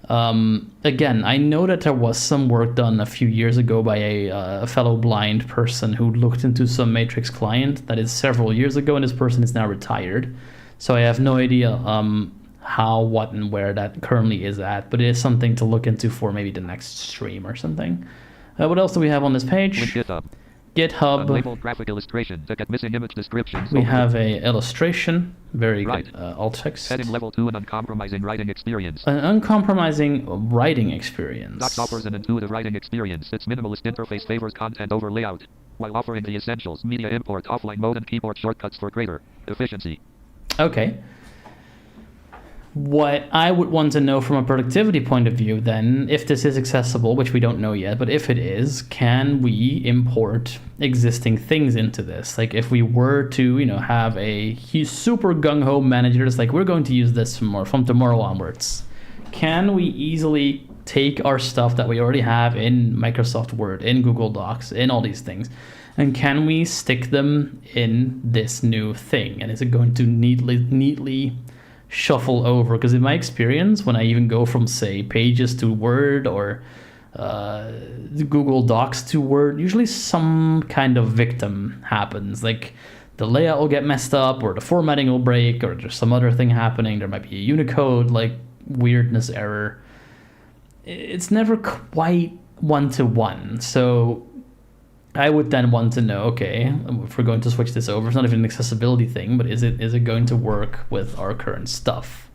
Again, I know that there was some work done a few years ago by a fellow blind person who looked into some Matrix client. That is several years ago, and this person is now retired. So I have no idea how, what, and where that currently is at, but it is something to look into for maybe the next stream or something. What else do we have on this page? GitHub. GitHub. Labeled graphic illustration to get missing image descriptions. We have a illustration. Very right. Good. Alt text. Heading level 2 an uncompromising writing experience. An uncompromising writing experience. Docs offers an intuitive writing experience. Its minimalist interface favors content over layout, while offering the essentials: media import, offline mode, and keyboard shortcuts for greater efficiency. Okay. What I would want to know from a productivity point of view then, if this is accessible, which we don't know yet, but if it is, can we import existing things into this? Like if we were to, have a super gung-ho manager that's like, we're going to use this from tomorrow onwards. Can we easily take our stuff that we already have in Microsoft Word, in Google Docs, in all these things, and can we stick them in this new thing? And is it going to neatly shuffle over? Because in my experience, when I even go from, say, Pages to Word or the Google Docs to Word, usually some kind of victim happens. Like the layout will get messed up, or the formatting will break, or there's some other thing happening. There might be a Unicode like weirdness error. It's never quite one-to-one. So I would then want to know, okay, if we're going to switch this over, it's not even an accessibility thing, but is it going to work with our current stuff?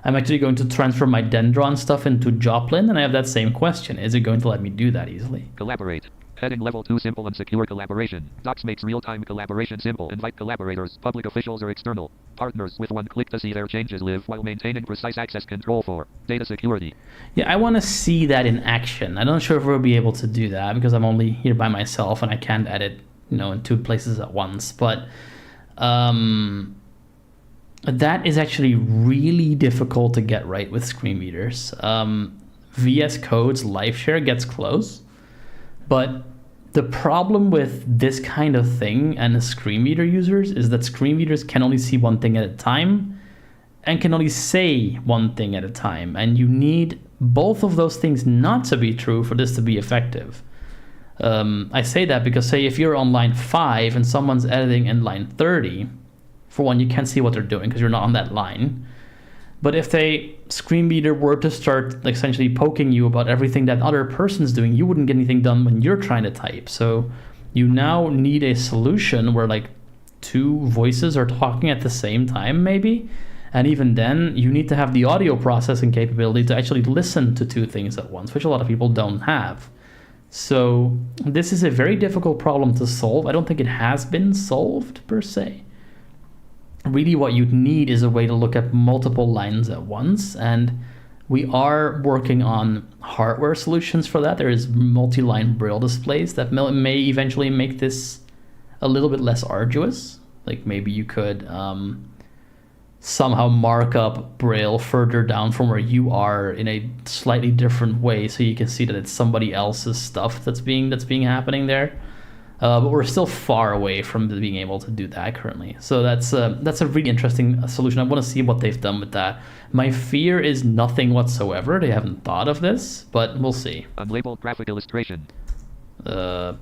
I'm actually going to transfer my Dendron stuff into Joplin, and I have that same question. Is it going to let me do that easily? Collaborate. Heading level 2 simple and secure collaboration. Docs makes real-time collaboration simple. Invite collaborators, public officials or external partners with one click to see their changes live while maintaining precise access control for data security. Yeah, I want to see that in action. I'm not sure if we'll be able to do that because I'm only here by myself and I can't edit, in 2 places at once. But that is actually really difficult to get right with screen readers. VS Code's live share gets close. But the problem with this kind of thing and the screen reader users is that screen readers can only see one thing at a time and can only say one thing at a time. And you need both of those things not to be true for this to be effective. I say that because, say, if you're on line 5 and someone's editing in line 30, for one, you can't see what they're doing because you're not on that line. But if a screen reader were to start essentially poking you about everything that other person's doing, you wouldn't get anything done when you're trying to type. So you now need a solution where 2 voices are talking at the same time, maybe. And even then, you need to have the audio processing capability to actually listen to 2 things at once, which a lot of people don't have. So this is a very difficult problem to solve. I don't think it has been solved per se. Really what you'd need is a way to look at multiple lines at once, and we are working on hardware solutions for that. There is multi-line braille displays that may eventually make this a little bit less arduous. Like maybe you could somehow mark up braille further down from where you are in a slightly different way so you can see that it's somebody else's stuff that's being happening there. But we're still far away from being able to do that currently. So that's a really interesting solution. I want to see what they've done with that. My fear is nothing whatsoever. They haven't thought of this, but we'll see. Unlabeled graphic illustration. Yeah.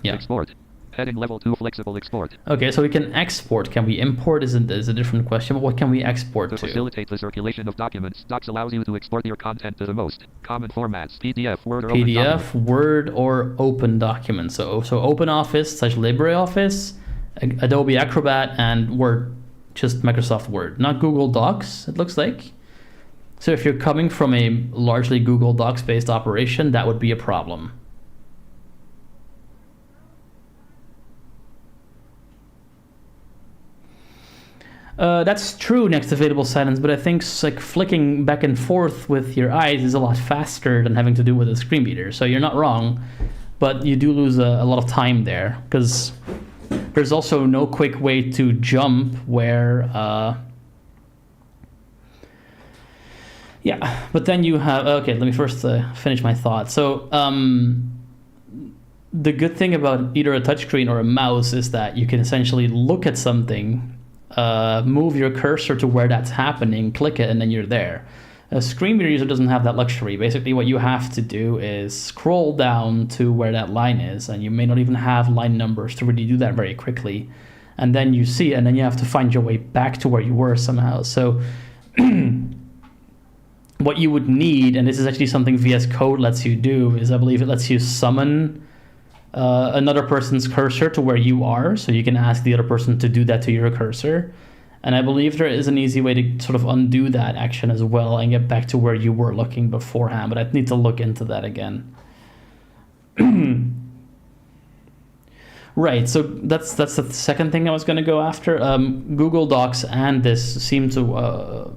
Export. Heading level 2 flexible export. Okay, so we can export. Can we import is a different question, but what can we export to? To facilitate the circulation of documents, Docs allows you to export your content to the most common formats: PDF, Word, or PDF, Word, or Open Documents. So OpenOffice / LibreOffice, Adobe Acrobat, and Word, just Microsoft Word, not Google Docs, it looks like. So if you're coming from a largely Google Docs-based operation, that would be a problem. That's true next to Fadable Silence, but I think flicking back and forth with your eyes is a lot faster than having to do with a screen reader. So you're not wrong, but you do lose a lot of time there because there's also no quick way to jump where... Yeah, but then you have... Okay, let me first finish my thought. So the good thing about either a touchscreen or a mouse is that you can essentially look at something, move your cursor to where that's happening, click it, and then you're there. A screen reader user doesn't have that luxury. Basically, what you have to do is scroll down to where that line is, and you may not even have line numbers to really do that very quickly. And then you see it, and then you have to find your way back to where you were somehow. So what you would need, and this is actually something VS Code lets you do, is I believe it lets you summon another person's cursor to where you are, so you can ask the other person to do that to your cursor. And I believe there is an easy way to sort of undo that action as well and get back to where you were looking beforehand, but I'd need to look into that again. Right, so that's the second thing I was going to go after. Google Docs and this seem to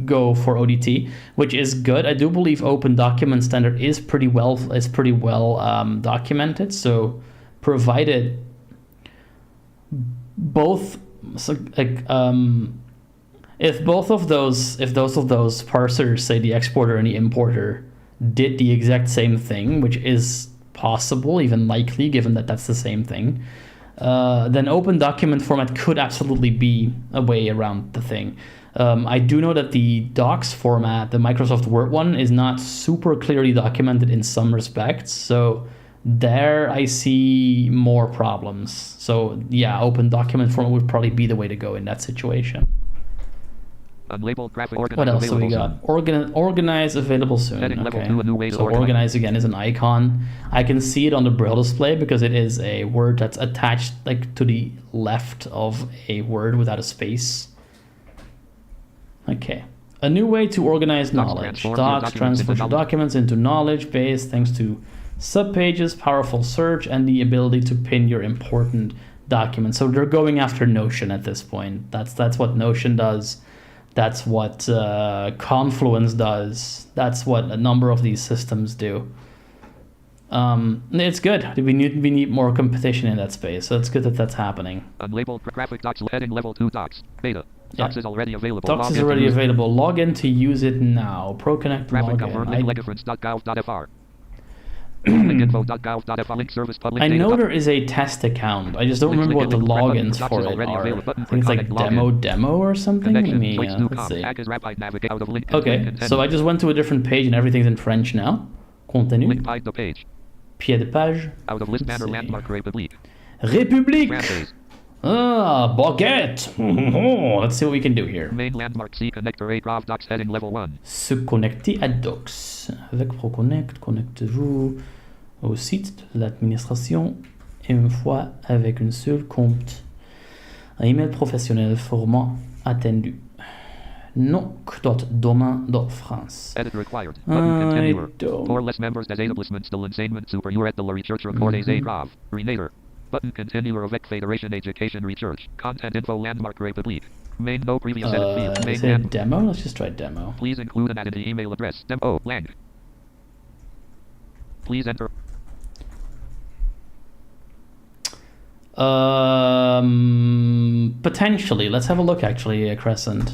go for ODT, which is good. I do believe Open Document Standard is pretty well documented. So, provided both, if both of those parsers, say the exporter and the importer, did the exact same thing, which is possible, even likely, given that that's the same thing, then Open Document Format could absolutely be a way around the thing. I do know that the docs format, the Microsoft Word one, is not super clearly documented in some respects. So there I see more problems. So yeah, open document format would probably be the way to go in that situation. Unlabeled graphic What else do we got? Organize available soon. Heading level Okay. 2, a new way to So organize. organize again is an icon. I can see it on the Braille display because it is a word that's attached like to the left of a word without a space. Okay. A new way to organize knowledge. Docs transfer your documents into knowledge base thanks to subpages, powerful search, and the ability to pin your important documents. So they're going after Notion at this point. That's what Notion does. That's what Confluence does. That's what a number of these systems do. It's good. We need more competition in that space. So it's good that that's happening. Unlabeled graphic docs. Heading level 2 docs. Beta. Docs is already available. Docs is already available. Log in to use it now. ProConnect login. Info.gov.fr link service public I data know there is a test account. I just don't remember what the logins for it are. I think it's like demo or something. Let me let's see. Okay, so I just went to a different page and everything's in French now. Contenu. Link pied the page. Pied de page. Out of list banner landmark République. République. Ah, baguette. Let's see what we can do here. Main landmark C connector A Graph Docs heading level 1. Se connecter à Docs. Avec ProConnect, connectez-vous au site de l'administration et une fois avec un seul compte. Un email professionnel format attendu. Noc.domain.france. Edit required. Button continuer. Or less members des établissements de l'enseignement supérieur de la recherche recordés et grave. Renator. Button continuer avec Fédération Education Research. Content info landmark République. Main no previous edit field. Is it a demo? Let's just try demo. Please include an added email address. Demo blank. Please enter. Potentially. Let's have a look actually, Crescent.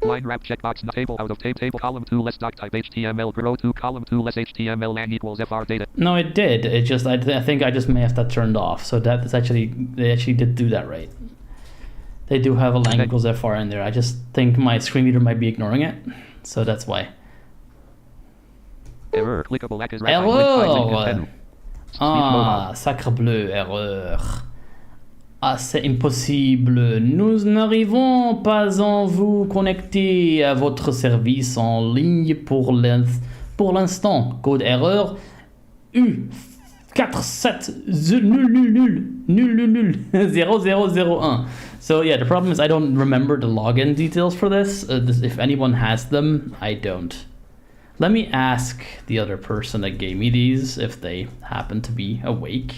Line wrap checkbox table out of table column 2 less doc type HTML row 2 column 2 less HTML lang equals FR data. No, it did. It just I think I just may have that turned off. So that's actually they actually did do that right. They do have a lang equals FR in there. I just think my screen reader might be ignoring it. So that's why. Error. Clickable lack is Erreur. Ah, sacre bleu, erreur. Ah, c'est impossible. Nous n'arrivons pas à vous connecter à votre service en ligne pour l'instant. Code erreur U4700000001. So yeah, the problem is I don't remember the login details for this. If anyone has them, I don't. Let me ask the other person that gave me these if they happen to be awake.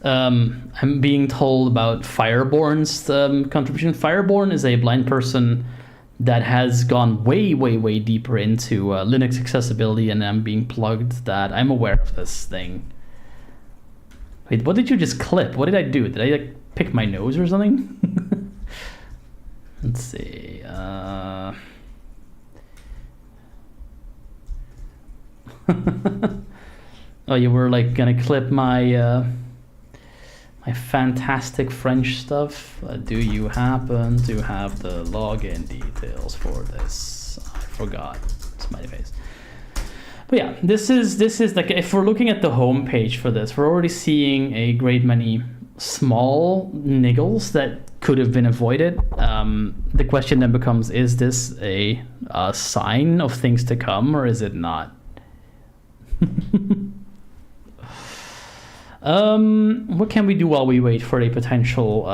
I'm being told about Fireborn's contribution. Fireborn is a blind person that has gone way, way, way deeper into Linux accessibility, and I'm being plugged that I'm aware of this thing. Wait, what did you just clip? What did I do? Did I like pick my nose or something? Let's see. Oh, you were like gonna clip my my fantastic French stuff. Do you happen to have the login details for this? I forgot. Smiley face. But yeah, this is like if we're looking at the home page for this, we're already seeing a great many small niggles that could have been avoided. The question then becomes: is this a sign of things to come, or is it not? What can we do while we wait for a potential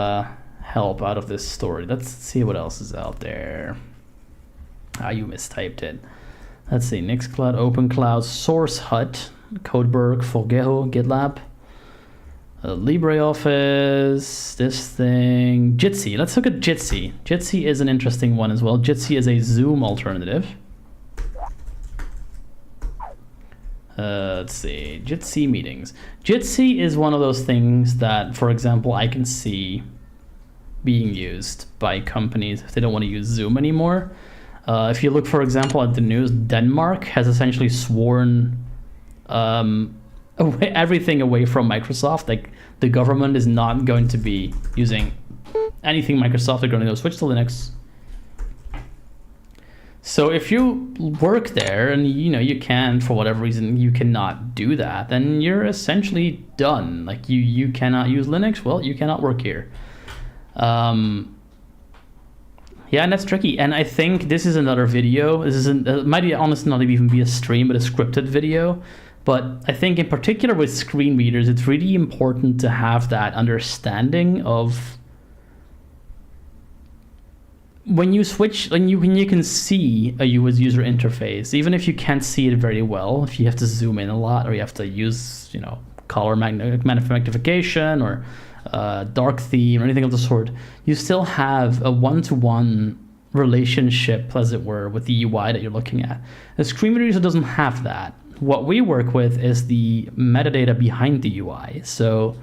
help out of this story? Let's see what else is out there. Ah, you mistyped it. Let's see, Nixcloud, OpenCloud, SourceHut, Codeberg, Forgejo, GitLab, LibreOffice, this thing, Jitsi. Let's look at Jitsi. Jitsi is an interesting one as well. Jitsi is a Zoom alternative. Let's see, Jitsi meetings. Jitsi is one of those things that, for example, I can see being used by companies if they don't want to use Zoom anymore. If you look, for example, at the news, Denmark has essentially sworn everything away from Microsoft. Like the government is not going to be using anything Microsoft. They're going to go switch to Linux. So if you work there and you can, for whatever reason, you cannot do that, then you're essentially done. Like you cannot use Linux. Well, you cannot work here. Yeah, and that's tricky. And I think this is another video. This isn't might be honestly not even be a stream, but a scripted video. But I think in particular with screen readers, it's really important to have that understanding of when you switch, when you can see a user interface, even if you can't see it very well, if you have to zoom in a lot or you have to use color magnification or dark theme or anything of the sort, you still have a one-to-one relationship, as it were, with the UI that you're looking at. A screen reader user doesn't have that. What we work with is the metadata behind the UI. So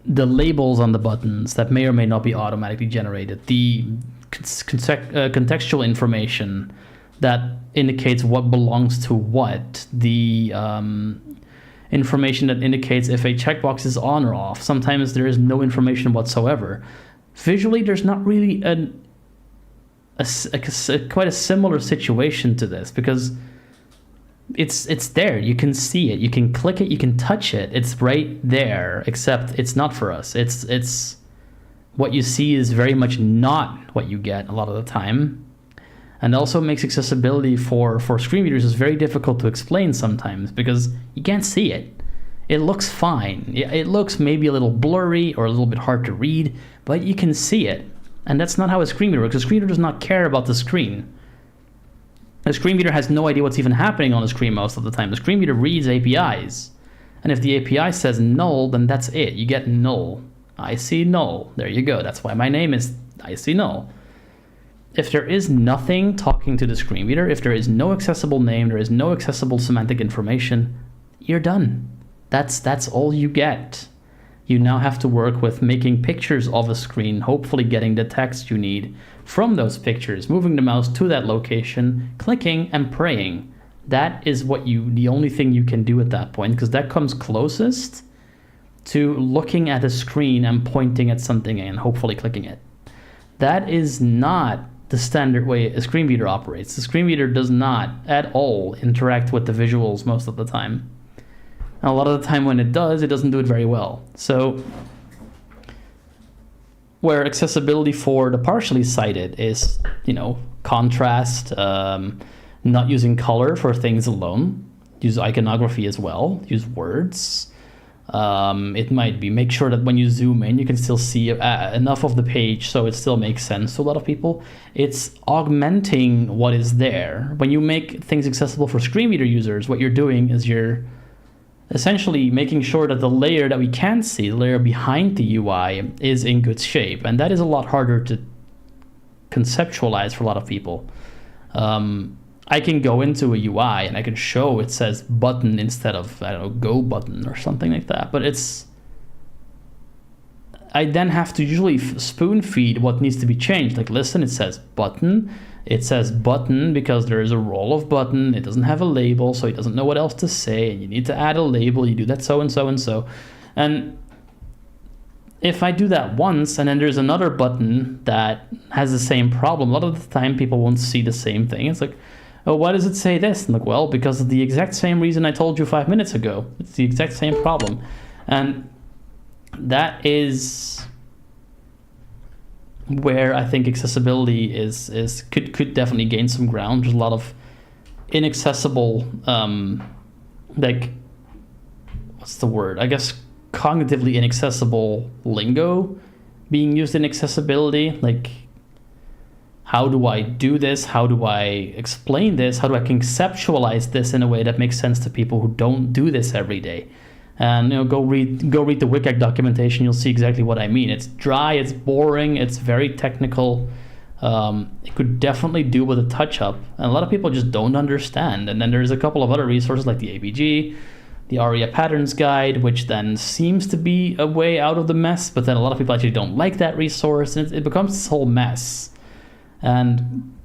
the labels on the buttons that may or may not be automatically generated, the contextual information that indicates what belongs to what, the information that indicates if a checkbox is on or off. Sometimes there is no information whatsoever. Visually, there's not really quite a similar situation to this, because it's there. You can see it. You can click it. You can touch it. It's right there, except it's not for us. It's what you see is very much not what you get a lot of the time. And also makes accessibility for screen readers is very difficult to explain sometimes, because you can't see it. It looks fine. It looks maybe a little blurry or a little bit hard to read, but you can see it. And that's not how a screen reader works. A screen reader does not care about the screen. A screen reader has no idea what's even happening on the screen most of the time. The screen reader reads APIs. And if the API says null, then that's it. You get null. I see null. There you go. That's why my name is I see null. If there is nothing talking to the screen reader, if there is no accessible name, there is no accessible semantic information, you're done. That's all you get. You now have to work with making pictures of a screen, hopefully getting the text you need from those pictures, moving the mouse to that location, clicking and praying. That is the only thing you can do at that point, because that comes closest to looking at a screen and pointing at something and hopefully clicking it. That is not the standard way a screen reader operates. The screen reader does not at all interact with the visuals most of the time. And a lot of the time when it does, it doesn't do it very well. So where accessibility for the partially sighted is, contrast, not using color for things alone, use iconography as well, use words. It might be make sure that when you zoom in, you can still see enough of the page so it still makes sense to a lot of people. It's augmenting what is there. When you make things accessible for screen reader users, what you're doing is you're essentially making sure that the layer that we can see, the layer behind the UI, is in good shape. And that is a lot harder to conceptualize for a lot of people. I can go into a UI and I can show it says button instead of, go button or something like that. But I then have to usually spoon feed what needs to be changed. Like, listen, it says button. It says button because there is a roll of button. It doesn't have a label, so it doesn't know what else to say. And you need to add a label. You do that so and so and so. And if I do that once and then there's another button that has the same problem, a lot of the time people won't see the same thing. It's like, oh, why does it say this? And like, well, because of the exact same reason I told you 5 minutes ago. It's the exact same problem. And that is where I think accessibility could definitely gain some ground. There's a lot of inaccessible, what's the word? I guess cognitively inaccessible lingo being used in accessibility. Like, how do I do this? How do I explain this? How do I conceptualize this in a way that makes sense to people who don't do this every day? And go read the WCAG documentation. You'll see exactly what I mean. It's dry, it's boring, it's very technical. It could definitely do with a touch-up, and a lot of people just don't understand. And then there's a couple of other resources like the ABG, the ARIA Patterns Guide, which then seems to be a way out of the mess, but then a lot of people actually don't like that resource, and it becomes this whole mess. And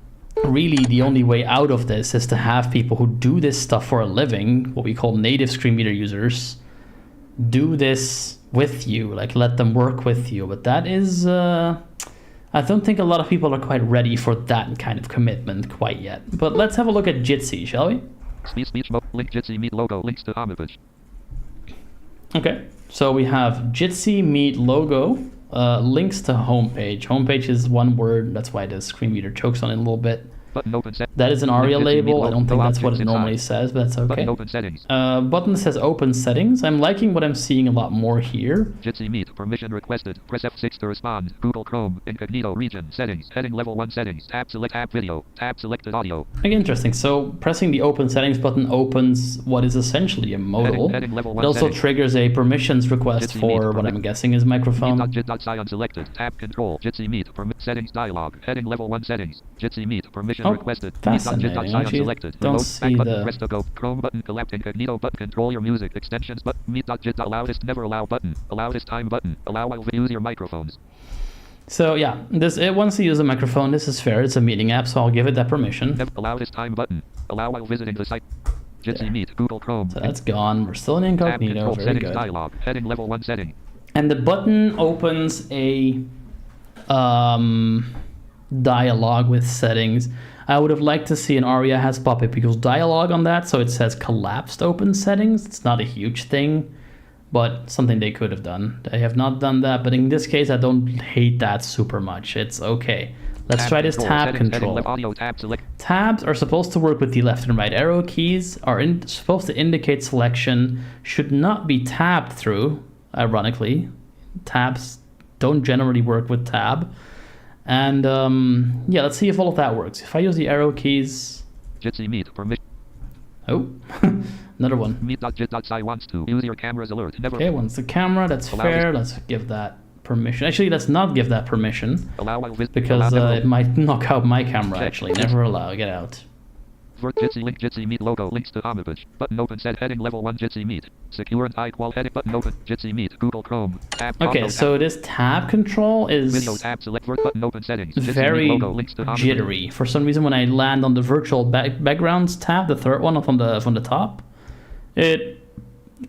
really the only way out of this is to have people who do this stuff for a living, what we call native screen reader users, do this with you, like let them work with you. But that is, I don't think a lot of people are quite ready for that kind of commitment quite yet. But let's have a look at Jitsi, shall we? Speech mode. Link Jitsi Meet logo. Links to homepage. Okay, so we have Jitsi Meet logo, links to homepage. Homepage is one word, that's why the screen reader chokes on it a little bit. Button open set. That is an ARIA label. I don't think that's what it Objects normally inside. says, but that's okay. Button open settings. Button says open settings. I'm liking what I'm seeing a lot more here. Jitsi Meet. Permission requested. Press F6 to respond. Google Chrome. Incognito region. Settings. Heading level 1 settings. Tab select tab video. Tab selected audio. Okay, interesting. So pressing the open settings button opens what is essentially a modal. Heading level It 1 also settings. triggers a permissions request Jitsi for Meet what I'm guessing is microphone. Meet.jit.sci unselected. Tab control. Jitsi Meet. Settings dialog. Heading level 1 settings. Jitsi Meet. Permission Oh, requested. fascinating. Meet.jit.sci Actually, unselected. don't Remote see back button. the- Press to go. Chrome button. Collapse incognito button. Control your music. Extensions button. Meet.jit. Loudest never allow button. Allow this time button. Allow while use your microphones. So yeah, it wants to use a microphone. This is fair. It's a meeting app, so I'll give it that permission. Allow this time button. Allow while visiting the site. Jitsi Meet. Google Chrome. So that's gone. We're still in Tab incognito. control. Very Settings good. dialog. Heading level 1 setting. And the button opens a dialogue with settings. I would have liked to see an ARIA has pop-up equals dialogue on that, so it says collapsed open settings. It's not a huge thing, but something they could have done. They have not done that, but in this case, I don't hate that super much. It's okay. Let's try this tab Settings, control. heading, audio tab select. Tabs are supposed to work with the left and right arrow keys, are supposed to indicate selection, should not be tabbed through, ironically. Tabs don't generally work with tab. And yeah, let's see if all of that works. If I use the arrow keys... Jitsi Meet. Permission. Oh, another one. Meet.jit.sci wants to use your camera's alert. Never. Okay, once the camera, that's Allow fair. this- Let's give that permission. Actually, let's not give that permission, Allow while because it might knock out my camera, Check. actually. Never allow, get out. Vert Jitsi link Jitsi Meet logo links to homepage. Button open set heading level 1 Jitsi Meet. Secure and hide wall heading button open Jitsi Meet Google Chrome. Tab Okay, audio, so this tab control video is tab select vert button open settings. Jitsi very Meet logo links to homepage. jittery. For some reason, when I land on the virtual backgrounds tab, the third one from the top, it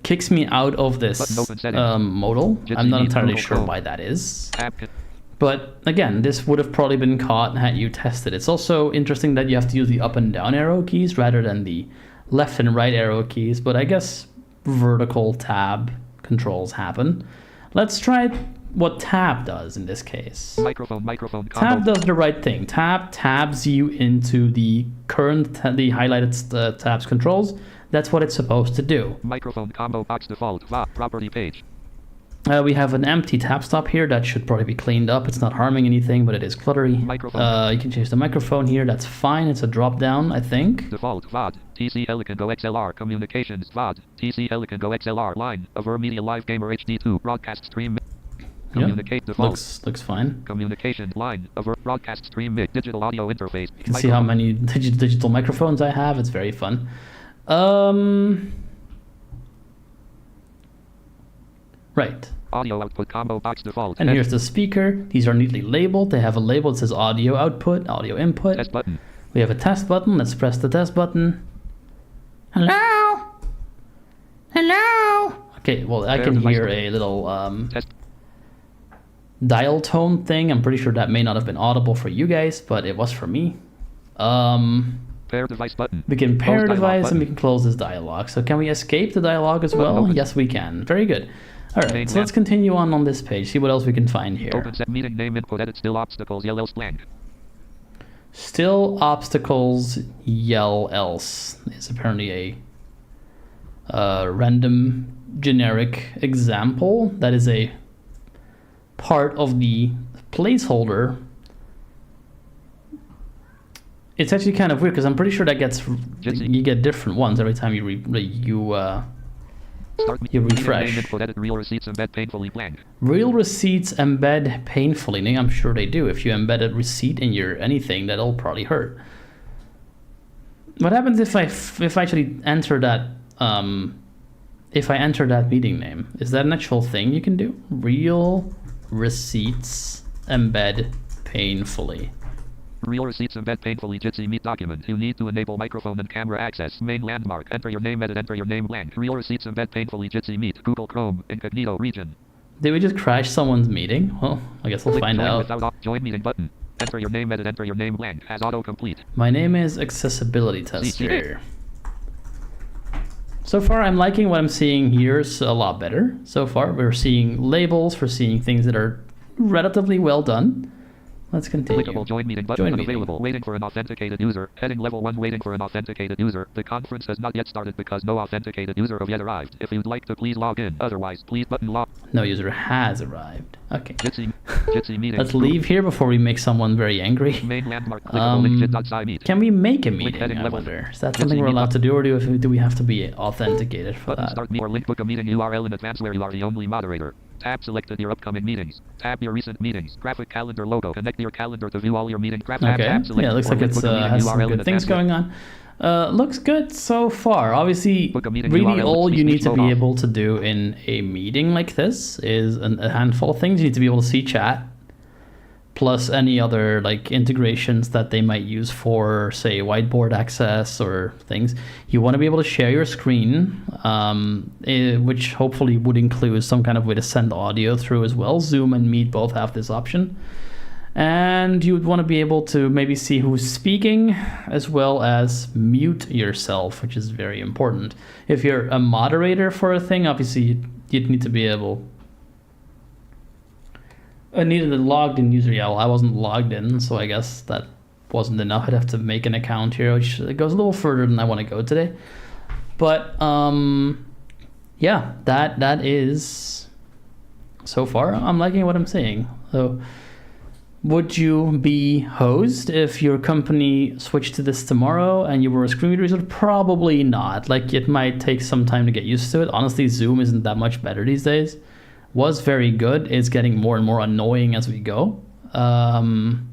kicks me out of this Button open settings. modal. Jitsi I'm not Meet entirely Google sure Chrome. why that is. Tab con- But again, this would have probably been caught had you tested. It's also interesting that you have to use the up and down arrow keys rather than the left and right arrow keys, but I guess vertical tab controls happen. Let's try what tab does in this case. microphone combo. Tab does the right thing. Tab tabs you into the current, the highlighted tabs controls. That's what it's supposed to do. Microphone combo box default VA property page. We have an empty tab stop here that should probably be cleaned up. It's not harming anything, but it is cluttery. Microphone. You can change the microphone here. That's fine. It's a drop down, I think. Default VOD TC Helican Go XLR communications VOD TC Helican Go XLR line Aver Media Live Gamer HD2 broadcast stream communicate default Looks fine. communication line Aver broadcast stream mic digital audio interface. You can see how many digital microphones I have. It's very fun. Right. Audio output combo box default. And here's the speaker. These are neatly labeled. They have a label that says audio output, audio input. Test button. We have a test button. Let's press the test button. Hello? Hello? Okay, well, I Fair can device hear button. a little Test. dial tone thing. I'm pretty sure that may not have been audible for you guys, but it was for me. Pair device button. We can pair Close dialog device and button. we can close this dialog. So can we escape the dialog as well? Open. Yes, we can. Very good. All right, Main so let's map. continue on this page. See what else we can find here. Open set meeting name input edit still obstacles yellow blank. Still obstacles yell else is apparently a random generic example. That is a part of the placeholder. It's actually kind of weird because I'm pretty sure that gets Jitsi. you get different ones every time you Start You meeting refresh. name input edit real receipts embed painfully blank. Real receipts embed painfully. I'm sure they do. If you embed a receipt in your anything, that'll probably hurt. What happens if I actually enter that if I enter that meeting name? Is that an actual thing you can do? Real receipts embed painfully. Real receipts embed painfully Jitsi Meet document. You need to enable microphone and camera access. Main landmark. Enter your name, edit, enter your name blank. Real receipts embed painfully Jitsi Meet. Google Chrome. Incognito region. Did we just crash someone's meeting? Well, I guess we'll Click find join out. without join meeting button. Enter your name, edit, enter your name blank. Has autocomplete. My name is Accessibility Tester. So far, I'm liking what I'm seeing here. It's a lot better. So far, we're seeing labels, we're seeing things that are relatively well done. Let's continue. Clickable join meeting button Join unavailable. meeting. Waiting for an authenticated user. Heading level 1 waiting for an authenticated user. The conference has not yet started because no authenticated user have yet arrived. If you'd like to please log in. Otherwise, please button log. No user has arrived. Okay. Jitsi meeting. Let's leave here before we make someone very angry. Main landmark. Clickable link jit.sci meet. Can we make a meeting, heading I level. wonder? Is that something we're allowed to do, or do we have to be authenticated for Button that? start me or link book a meeting URL in advance where you are the only moderator. Tab selected your upcoming meetings. Tab your recent meetings. Graphic calendar logo. Connect your calendar to view all your meeting. Okay. Yeah, it looks like it's has some good things going on. Looks good so far. Obviously, really all you need to be able to do in a meeting like this is a handful of things. You need to be able to see chat, plus any other like integrations that they might use for, say, whiteboard access or things. You want to be able to share your screen, which hopefully would include some kind of way to send audio through as well. Zoom and Meet both have this option. And you would want to be able to maybe see who's speaking, as well as mute yourself, which is very important. If you're a moderator for a thing, obviously you'd need to be able... I needed a logged in user. Yeah, well, I wasn't logged in, so I guess that wasn't enough. I'd have to make an account here, which goes a little further than I want to go today. But yeah, that is... So far, I'm liking what I'm seeing. So... Would you be hosed if your company switched to this tomorrow and you were a screen reader user? Probably not. Like, it might take some time to get used to it. Honestly, Zoom isn't that much better these days. Was very good. It's getting more and more annoying as we go. So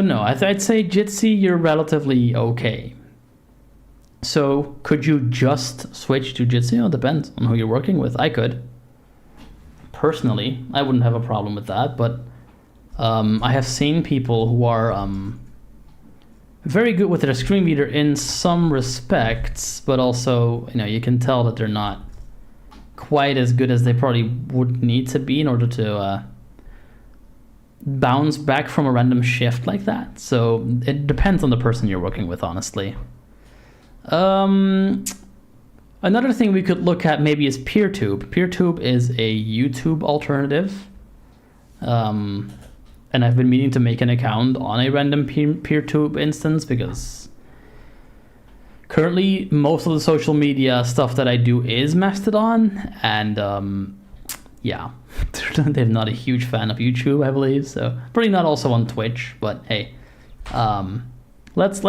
no, I'd say Jitsi, you're relatively okay. So could you just switch to Jitsi? Oh, it depends on who you're working with. I could. Personally, I wouldn't have a problem with that, but I have seen people who are very good with their screen reader in some respects, but also, you can tell that they're not quite as good as they probably would need to be in order to bounce back from a random shift like that. So it depends on the person you're working with, honestly. Another thing we could look at maybe is PeerTube. PeerTube is a YouTube alternative. And I've been meaning to make an account on a random PeerTube instance because currently most of the social media stuff that I do is Mastodon. And yeah, they're not a huge fan of YouTube, I believe. So probably not also on Twitch, but hey, let's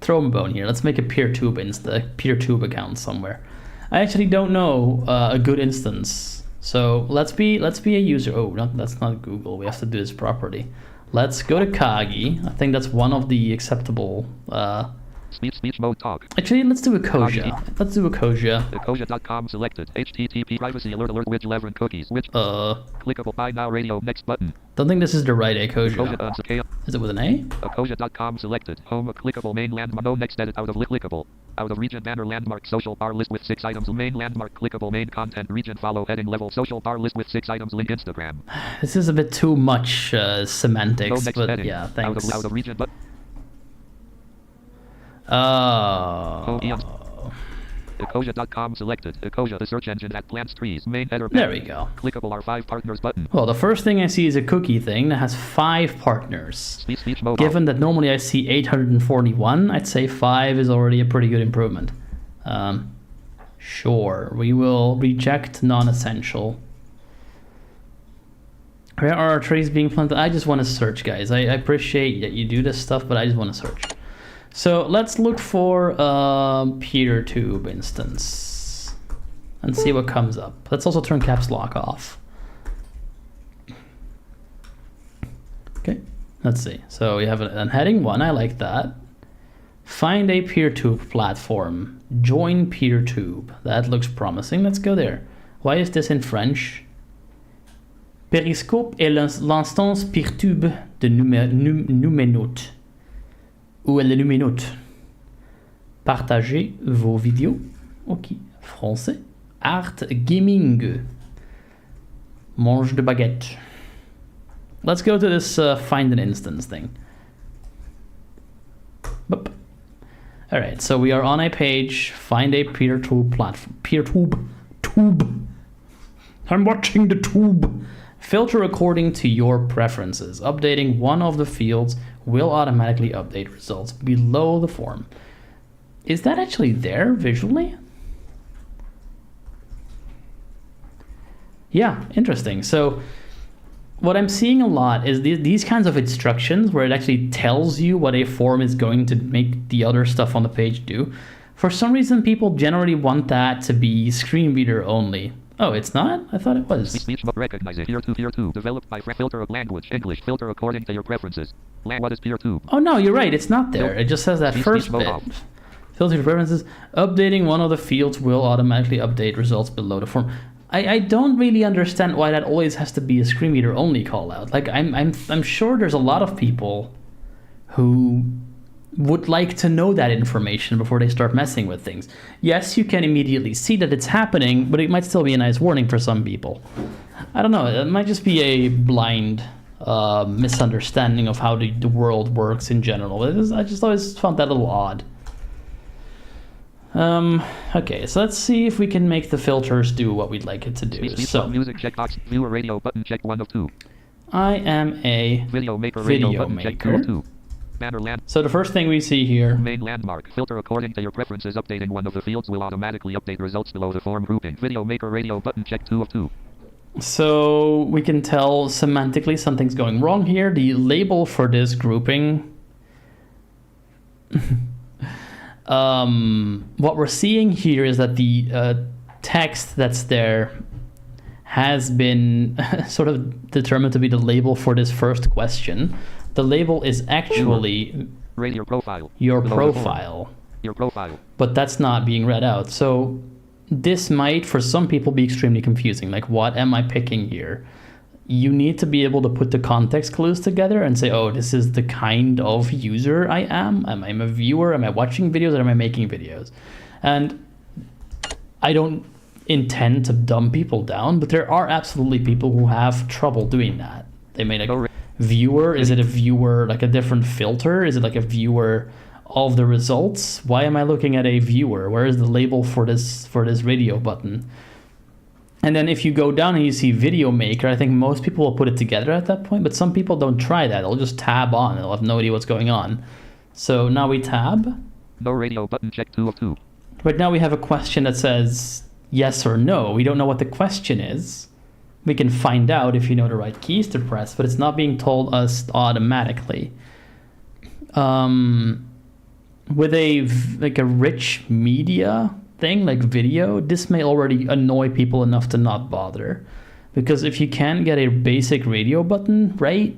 throw them a bone here. Let's make a PeerTube account somewhere. I actually don't know a good instance. So let's be a user. Oh, that's not Google. We have to do this properly. Let's go to Kagi. I think that's one of the acceptable. Speech mode talk. Actually, let's do Ecosia. Let's do Ecosia. Ecosia.com selected. HTTP privacy alert widget 11 cookies. Which clickable buy now radio next button. Don't think this is the right Ecosia. Ecosia Is it with an A? Ecosia.com selected. Home clickable main landmark. No next edit out of clickable. Out of region banner landmark social bar list with 6 items. Main landmark clickable main content region follow heading level social bar list with 6 items. Link Instagram. This is a bit too much semantics, no next but heading. yeah, thanks. Out of region but. Oh. Ecosia.com selected. Ecosia, the search engine that plants trees. Main header. There we go. Clickable are 5 partners button. Well, the first thing I see is a cookie thing that has 5 partners. Speech mode. Given that normally I see 841, I'd say 5 is already a pretty good improvement. Sure, we will reject non-essential. Where are our trees being planted? I just want to search, guys. I appreciate that you do this stuff, but I just want to search. So let's look for a PeerTube instance and see what comes up. Let's also turn caps lock off. Okay, let's see. So we have a heading 1, I like that. Find a PeerTube platform. Join PeerTube. That looks promising. Let's go there. Why is this in French? Periscope est l'instance Peertube de Numenote. Où est le Numenote? Partagez vos vidéos. Ok. Français. Art Gaming. Mange de baguette. Let's go to this find an instance thing. Boop. All right, so we are on a page. Find a PeerTube platform. PeerTube. Tube. I'm watching the tube. Filter according to your preferences. Updating one of the fields will automatically update results below the form. Is that actually there visually? Yeah, interesting. So what I'm seeing a lot is these kinds of instructions where it actually tells you what a form is going to make the other stuff on the page do. For some reason, people generally want that to be screen reader only. Oh, it's not? I thought it was. Speech but recognize it. Peer-to-peer-to. Developed by filter of language. English. Filter according to your preferences. What is peer-to? Oh, no, you're right. It's not there. Nope. It just says that first bit. Off. Filter your preferences. Updating one of the fields will automatically update results below the form. I don't really understand why that always has to be a screen reader only call out. Like I'm sure there's a lot of people who would like to know that information before they start messing with things. Yes, you can immediately see that it's happening, but it might still be a nice warning for some people. I don't know. It might just be a blind misunderstanding of how the world works in general. I just always found that a little odd. Okay, so let's see if we can make the filters do what we'd like it to do. So, music checkbox, viewer radio button check 1 of 2. I am a Video maker radio button check 2 of 2. Banner land. So the first thing we see here. Main landmark. Filter according to your preferences. Updating one of the fields will automatically update results below the form grouping. Video maker radio button check 2 of 2. So we can tell semantically something's going wrong here. The label for this grouping. What we're seeing here is that the text that's there has been sort of determined to be the label for this first question. The label is actually your profile. Your profile. Your profile. But that's not being read out. So this might, for some people, be extremely confusing. Like, what am I picking here? You need to be able to put the context clues together and say, oh, this is the kind of user I am. Am I a viewer? Am I watching videos or am I making videos? And I don't intend to dumb people down, but there are absolutely people who have trouble doing that. They may like, viewer, is it a viewer, like a different filter? Is it like a viewer of the results? Why am I looking at a viewer? Where is the label for this radio button? And then if you go down and you see video maker, I think most people will put it together at that point, but some people don't try that. They'll just tab on. They'll have no idea what's going on. So now we tab. No radio button check 2 of 2. Right now we have a question that says yes or no. We don't know what the question is. We can find out if you know the right keys to press, but it's not being told us automatically. With a rich media thing like video, this may already annoy people enough to not bother. Because if you can get a basic radio button right,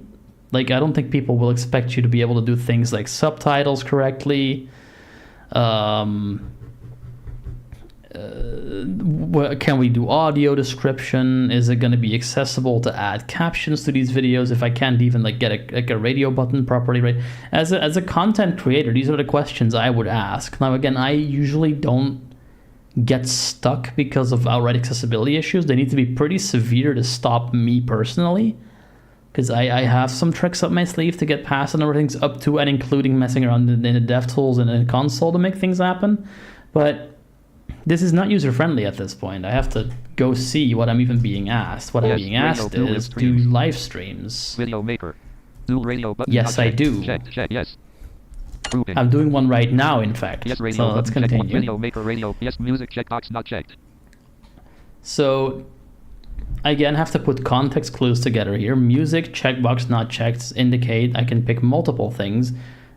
like I don't think people will expect you to be able to do things like subtitles correctly. Can we do audio description? Is it going to be accessible to add captions to these videos if I can't even like get a radio button properly right? As a content creator, these are the questions I would ask. Now again, I usually don't get stuck because of outright accessibility issues. They need to be pretty severe to stop me personally, because I have some tricks up my sleeve to get past a number of things, up to and including messing around in the DevTools and in the console to make things happen. But this is not user-friendly at this point. I have to go see what I'm even being asked. What I'm being asked is do live streams. Video maker. Dual radio button. Yes, I do. Check, yes. I'm doing one right now, in fact. Yes, radio so let's continue. Video maker radio. Yes, music checkbox not checked. So, again, have to put context clues together here. Music checkbox not checked indicate I can pick multiple things.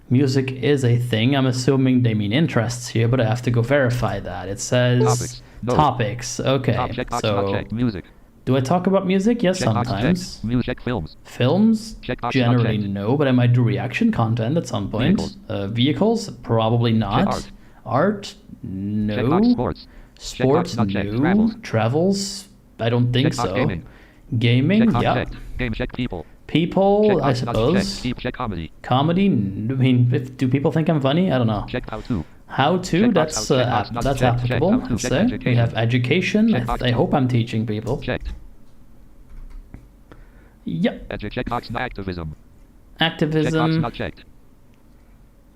Music is a thing. I'm assuming they mean interests here, but I have to go verify that. It says topics. No. Topics. Okay. Checkbox so not checked. Music. Do I talk about music? Yes, Checkbox sometimes. Checked. Music films. Films? Checkbox Generally not checked. no, but I might do reaction content at some point. Vehicles? Probably not. Art. Art? No. Checkbox sports. Sports? Checkbox not checked. No. Travels? I don't think Checkbox so. gaming. Gaming, Check yeah. checked. Game check people. People, Check I box not suppose. checked. Keep check comedy. Comedy, I mean, do people think I'm funny? I don't know. Check how to. How to? Check That's box out, check box not that's checked. applicable. Check how to, I'd check say. We education. have education. Check box I two. hope I'm teaching people. Checked. Yep. Check box not activism. Check box Activism. not checked.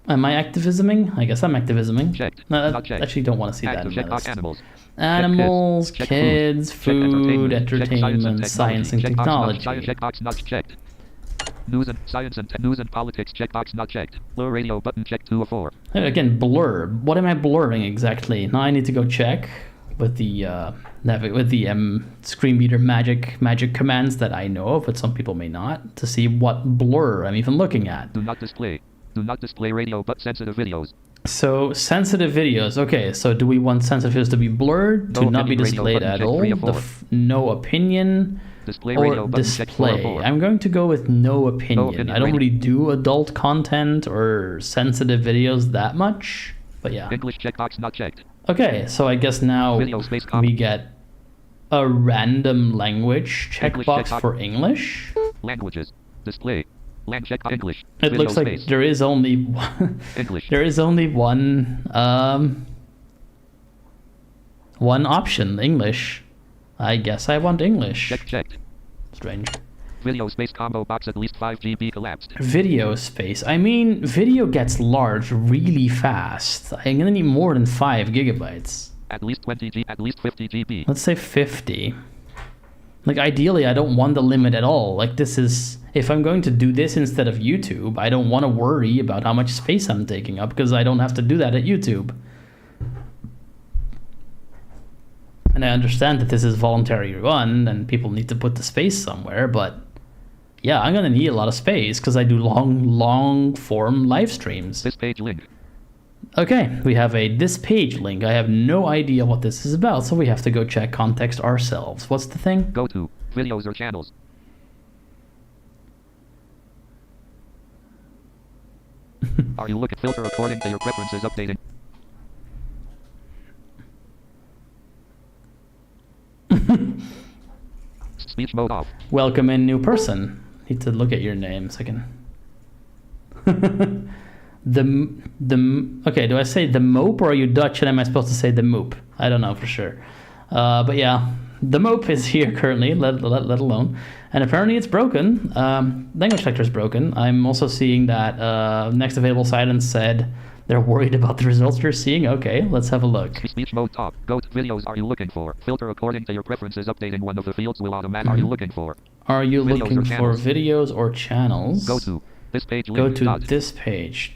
Am I activisming? I guess I'm activisming. Checked. No, I Not checked. actually don't want to see that Active in my check box list. animals. Animals, Check kids, Check food, Check entertainment, science and Check box not- technology. Check box not checked. News and science and news and politics. Check box not checked. Blur radio button check 2 of 4. Again, blur. What am I blurring exactly? Now I need to go check with the screen reader magic commands that I know of, but some people may not, to see what blur I'm even looking at. Do not display. Do not display radio but sensitive videos. So sensitive videos. Okay, so do we want sensitive videos to be blurred, to No not be opinion, radio displayed button, at check all? 3 of 4. No opinion. Display Or radio button check 4 of display. 4. I'm going to go with no opinion. opinion I don't radio. really do adult content or sensitive videos that much, but yeah. English checkbox not checked. Okay, so I guess now Video space we comment. get a random language English checkbox checkbox. for English. Languages. Display. Lang check English. It Video looks like space. there is only one, English. there is only one option, English. I guess I want English. Check checked. Strange. Video space combo box at least 5 GB collapsed. Video space. I mean, video gets large really fast. I'm gonna need more than 5 gigabytes. At least 20 G. At least 50 GB. Let's say 50. Like, ideally, I don't want the limit at all. Like, this is... If I'm going to do this instead of YouTube, I don't want to worry about how much space I'm taking up, because I don't have to do that at YouTube. And I understand that this is voluntary run, and people need to put the space somewhere, but... Yeah, I'm gonna need a lot of space, because I do long-form live streams. This page link. Okay, we have a this page link. I have no idea what this is about, so we have to go check context ourselves. What's the thing? Go to. Videos or channels. Are you looking filter according to your preferences updating? Speech mode off. Welcome in, new person. Need to look at your name so I can... Okay, do I say the mope, or are you Dutch and am I supposed to say the moop? I don't know for sure. But yeah, the mope is here currently, let alone. And apparently it's broken. Language selector is broken. I'm also seeing that Next Available Silence said they're worried about the results you're seeing. Okay, let's have a look. Speech mode top. Go to videos are you looking for? Filter according to your preferences updating one of the fields will automatic. Are you looking for? Are you Videos looking or for channels? videos or channels? Go to. This page link. Go to dot. this page.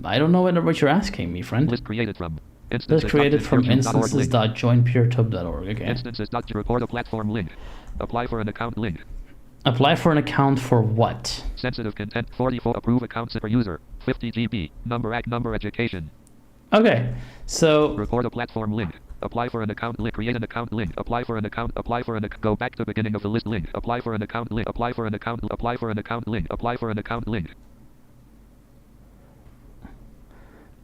I don't know what you're asking me, friend. List created from. This created from instances.joinpeertube.org link. instances.joinpeertube.org. Okay. Instances. Report a platform link. Apply for an account link. Apply for an account for what? Sensitive content 44 approve accounts per user 50 GB number education. Okay, so Record a platform link. Apply for an account link. Create an account link. Apply for an account. Go back to beginning of the list link. Apply for an account link. Apply for an account. Apply for an account link. Apply for an account link.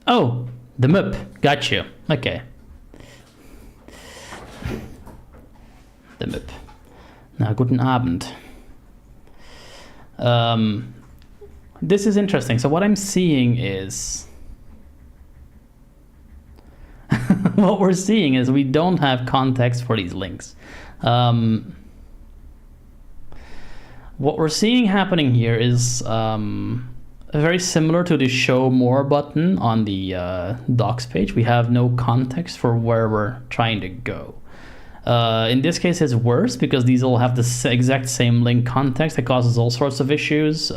oh, the MUP. Got you. Okay. The MUP. Na, guten Abend. This is interesting. So what I'm seeing is... what we're seeing is we don't have context for these links. What we're seeing happening here is very similar to the show more button on the docs page. We have no context for where we're trying to go. In this case, it's worse because these all have the exact same link context that causes all sorts of issues.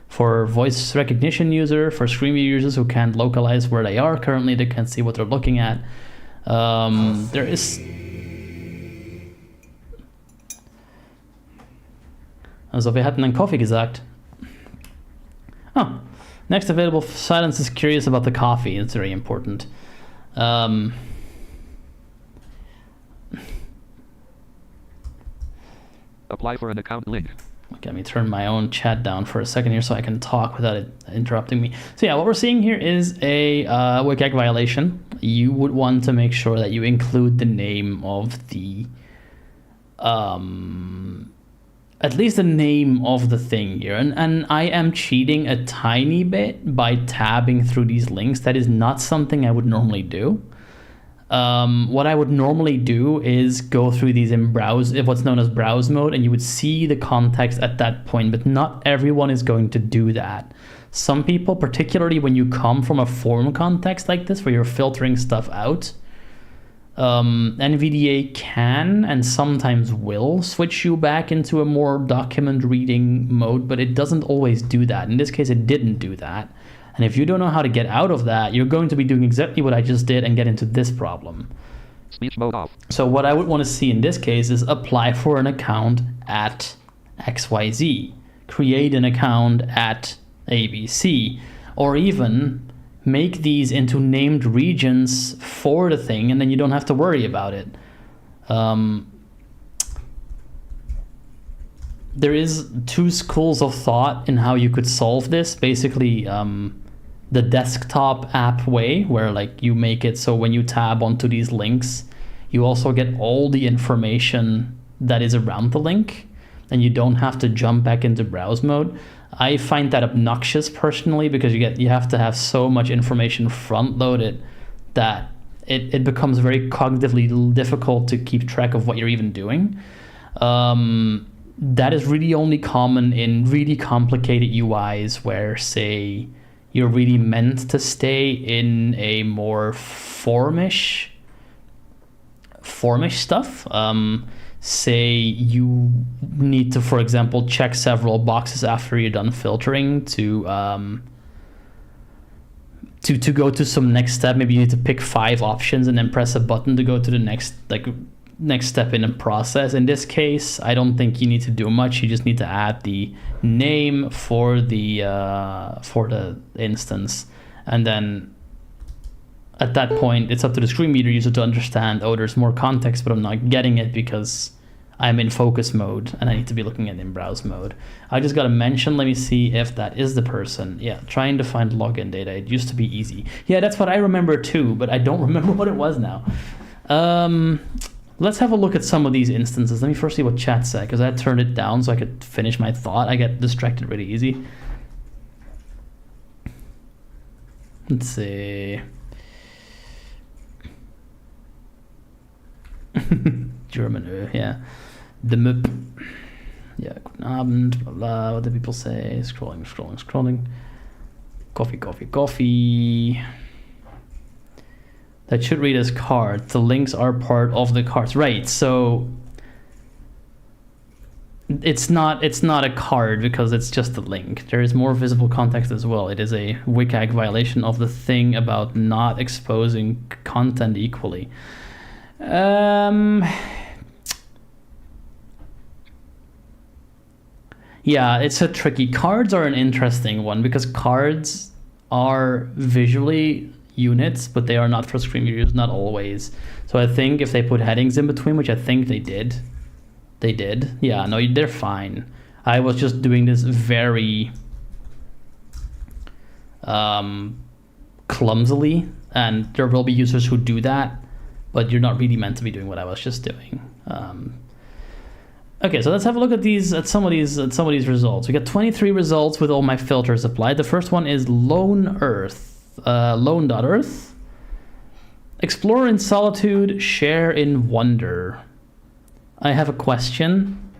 For voice recognition user, for screen reader users who can't localize where they are currently, they can't see what they're looking at. There is... Also, wir hatten einen Coffee gesagt. Oh, Next Available Silence is curious about the coffee. It's very important. Apply for an account link. Okay, let me turn my own chat down for a second here so I can talk without it interrupting me. So yeah, what we're seeing here is a WCAG violation. You would want to make sure that you include the name of the at least the name of the thing here. And I am cheating a tiny bit by tabbing through these links. That is not something I would normally do. What I would normally do is go through these in browse, what's known as browse mode, and you would see the context at that point, but not everyone is going to do that. Some people, particularly when you come from a forum context like this, where you're filtering stuff out, NVDA can and sometimes will switch you back into a more document reading mode, but it doesn't always do that. In this case, it didn't do that. And if you don't know how to get out of that, you're going to be doing exactly what I just did and get into this problem. Speech mode off. So what I would want to see in this case is apply for an account at XYZ, create an account at ABC, or even make these into named regions for the thing, and then you don't have to worry about it. There is two schools of thought in how you could solve this. Basically, the desktop app way, where like you make it so when you tab onto these links, you also get all the information that is around the link, and you don't have to jump back into browse mode. I find that obnoxious personally, because you have to have so much information front loaded that it becomes very cognitively difficult to keep track of what you're even doing. That is really only common in really complicated UIs where, say, you're really meant to stay in a more formish stuff. Say you need to, for example, check several boxes after you're done filtering to go to some next step. Maybe you need to pick 5 options and then press a button to go to the next step in the process. In this case, I don't think you need to do much. You just need to add the name for the instance, and then at that point, it's up to the screen reader user to understand, oh, there's more context, but I'm not getting it because I'm in focus mode and I need to be looking at it in browse mode. I just got to mention, let me see if that is the person. Yeah, trying to find login data. It used to be easy. Yeah, that's what I remember too, but I don't remember what it was now. Let's have a look at some of these instances. Let me first see what chat said, because I turned it down so I could finish my thought. I get distracted really easy. Let's see. German, yeah. The MIP. Yeah, guten Abend, blah, blah. What do people say? Scrolling. Coffee. That should read as card. The links are part of the cards. Right, so it's not a card because it's just a link. There is more visible context as well. It is a WCAG violation of the thing about not exposing content equally. Yeah, it's a tricky. Cards are an interesting one because cards are visually units, but they are not for screen readers, not always. So I think if they put headings in between, which I think they did. Yeah, no, they're fine. I was just doing this very clumsily, and there will be users who do that, but you're not really meant to be doing what I was just doing. Okay, so let's have a look at some of these results. We got 23 results with all my filters applied. The first one is lone.earth. Explore in solitude, share in wonder. I have a question.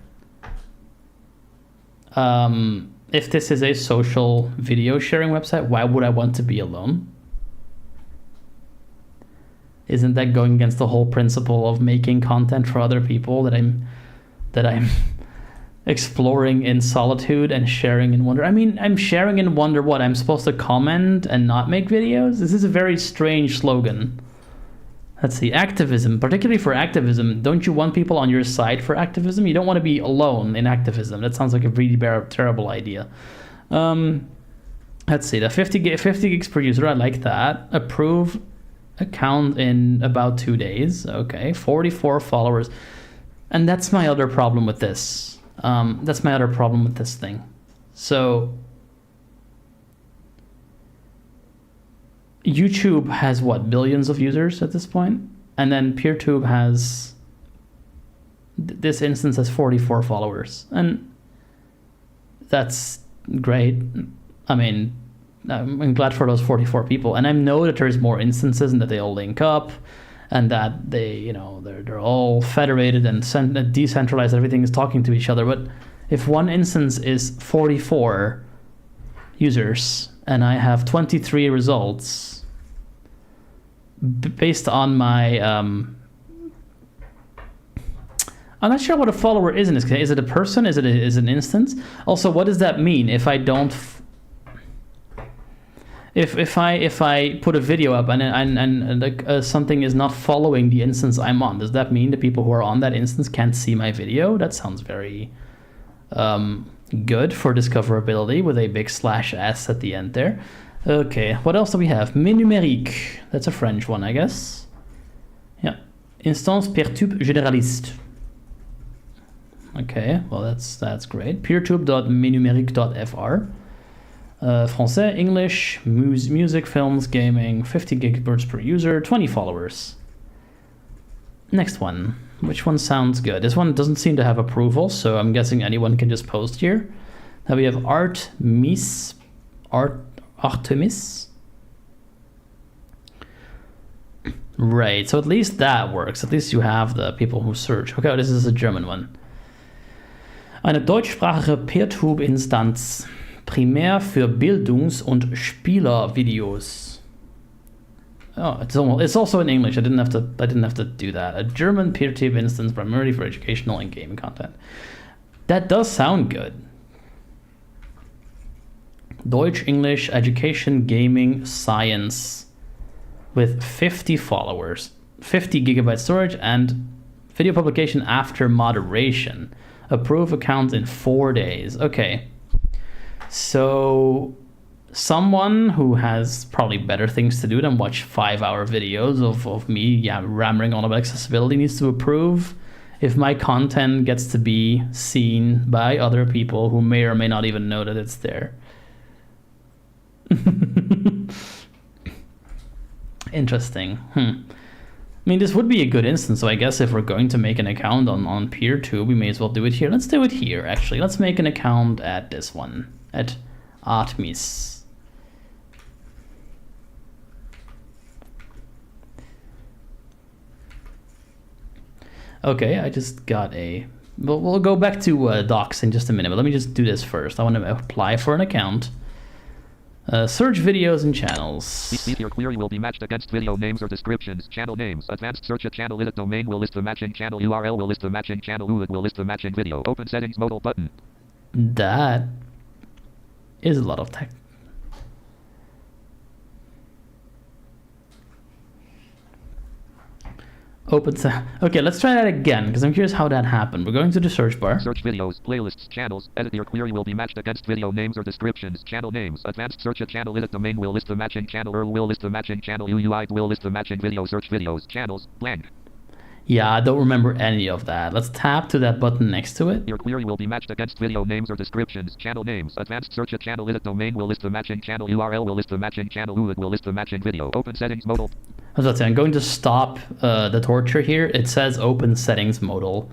If this is a social video sharing website, why would I want to be alone? Isn't that going against the whole principle of making content for other people that I'm exploring in solitude and sharing in wonder? I mean, I'm sharing in wonder what? I'm supposed to comment and not make videos? This is a very strange slogan. Let's see, activism, particularly for activism. Don't you want people on your side for activism? You don't want to be alone in activism. That sounds like a really terrible idea. Let's see, the 50 gigs per user, I like that. Approve account in about 2 days. Okay, 44 followers. And that's my other problem with this. Thing. So YouTube has what, billions of users at this point? And then PeerTube has this instance has 44 followers, and that's great. I mean, I'm glad for those 44 people, and I know that there's more instances and that they all link up, and that they, they're all federated and decentralized. Everything is talking to each other. But if one instance is 44 users and I have 23 results based on my I'm not sure what a follower is in this case. Is it a person? Is it an instance? Also, what does that mean if I don't? If I put a video up and something is not following the instance I'm on, does that mean the people who are on that instance can't see my video? That sounds very good for discoverability with a big /s at the end there. Okay, what else do we have? Numérique. That's a French one, I guess. Yeah. Instance peertube généraliste. Okay, well that's great. peertube.menumerique.fr. Français, English, music, films, gaming, 50 gigabytes per user, 20 followers. Next one. Which one sounds good? This one doesn't seem to have approval, so I'm guessing anyone can just post here. Now we have Artemis. Right, so at least that works. At least you have the people who search. Okay, this is a German one. Eine deutschsprachige Peertube-Instanz, primär für Bildungs- und Spielervideos. Oh, it's also in English. I didn't have to do that. A German peer-tube instance primarily for educational and gaming content. That does sound good. Deutsch, English, education, gaming, science, with 50 followers, 50 gigabyte storage, and video publication after moderation. Approve account in 4 days. Okay. So someone who has probably better things to do than watch 5-hour videos of me rammering on about accessibility needs to approve if my content gets to be seen by other people who may or may not even know that it's there. Interesting. I mean, this would be a good instance, so I guess if we're going to make an account on PeerTube, we may as well do it here. Let's do it here, actually. Let's make an account at this one, at Artemis. Okay, I just got a... We'll go back to docs in just a minute, but let me just do this first. I want to apply for an account. Search videos and channels. See your query will be matched against video names or descriptions. Channel names. Advanced search a channel edit domain will list the matching channel URL will list the matching channel UID will list the matching video. Open settings modal button. That is a lot of text. Okay, let's try that again, because I'm curious how that happened. We're going to the search bar. Search videos, playlists, channels. Edit your query will be matched against video names or descriptions. Channel names. Advanced search a channel edit domain will list the matching channel URL will list the matching channel UID will list the matching video. Search videos, channels, blank. Yeah, I don't remember any of that. Let's tap to that button next to it. Your query will be matched against video names or descriptions. Channel names. Advanced search a channel edit domain will list the matching channel URL will list the matching channel UID will list the matching video. Open settings modal. I'm going to stop the torture here. It says open settings modal,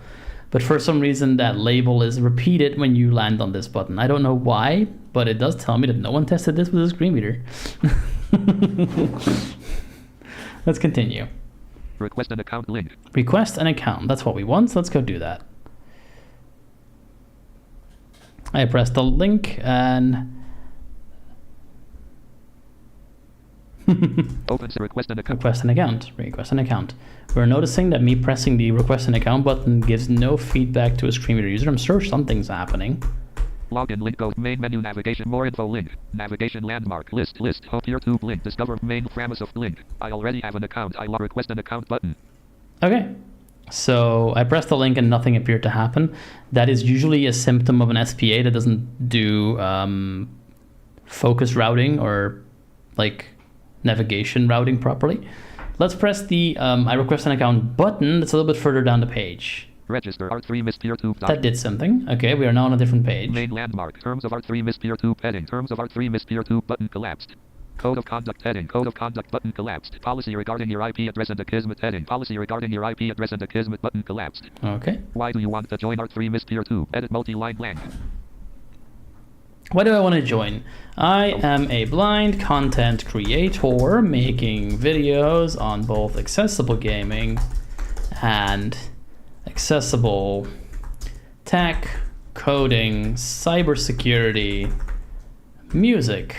but for some reason that label is repeated when you land on this button. I don't know why, but it does tell me that no one tested this with a screen reader. Let's continue. Request an account link. Request an account. That's what we want, so let's go do that. I press the link and... Opens request an account. Request an account. Request an account. We're noticing that me pressing the request an account button gives no feedback to a screen reader user. I'm sure something's happening. Login link go main menu navigation more info link navigation landmark list home PeerTube link discover main premise of link. I already have an account. I request an account button. Okay. So I pressed the link and nothing appeared to happen. That is usually a symptom of an SPA that doesn't do focus routing or like navigation routing properly. Let's press the I request an account button that's a little bit further down the page. Register R3 Miss PeerTube. That did something. Okay, we are now on a different page. Main landmark. Terms of R3 Miss PeerTube heading. Terms of R3 Miss PeerTube button collapsed. Code of conduct heading. Code of conduct button collapsed. Policy regarding your IP address and Akismet heading. Policy regarding your IP address and Akismet button collapsed. Okay. Why do you want to join R3 Miss Tier 2? Edit multi-line blank. Why do I want to join? I am a blind content creator making videos on both accessible gaming and accessible tech, coding, cybersecurity, music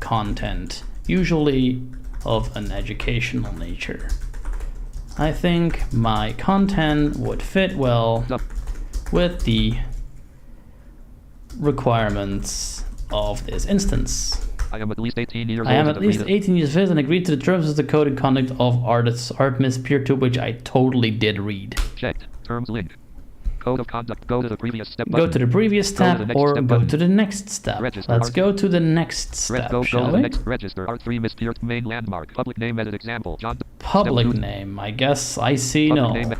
content, usually of an educational nature. I think my content would fit well with the requirements of this instance. I am at least 18 years old. I am at least 18 years of age and agreed to the terms of the code and conduct of Artemis Peer 2, which I totally did read. Checked. Terms link. Code of conduct. Go to the previous step. Go to the previous step or go to the next step. Register. Let's go to the next step, Go shall to we? the next register. R3 Miss Tier main landmark. Public name edit example. John. Public Step two. name, I guess I see Public no. name.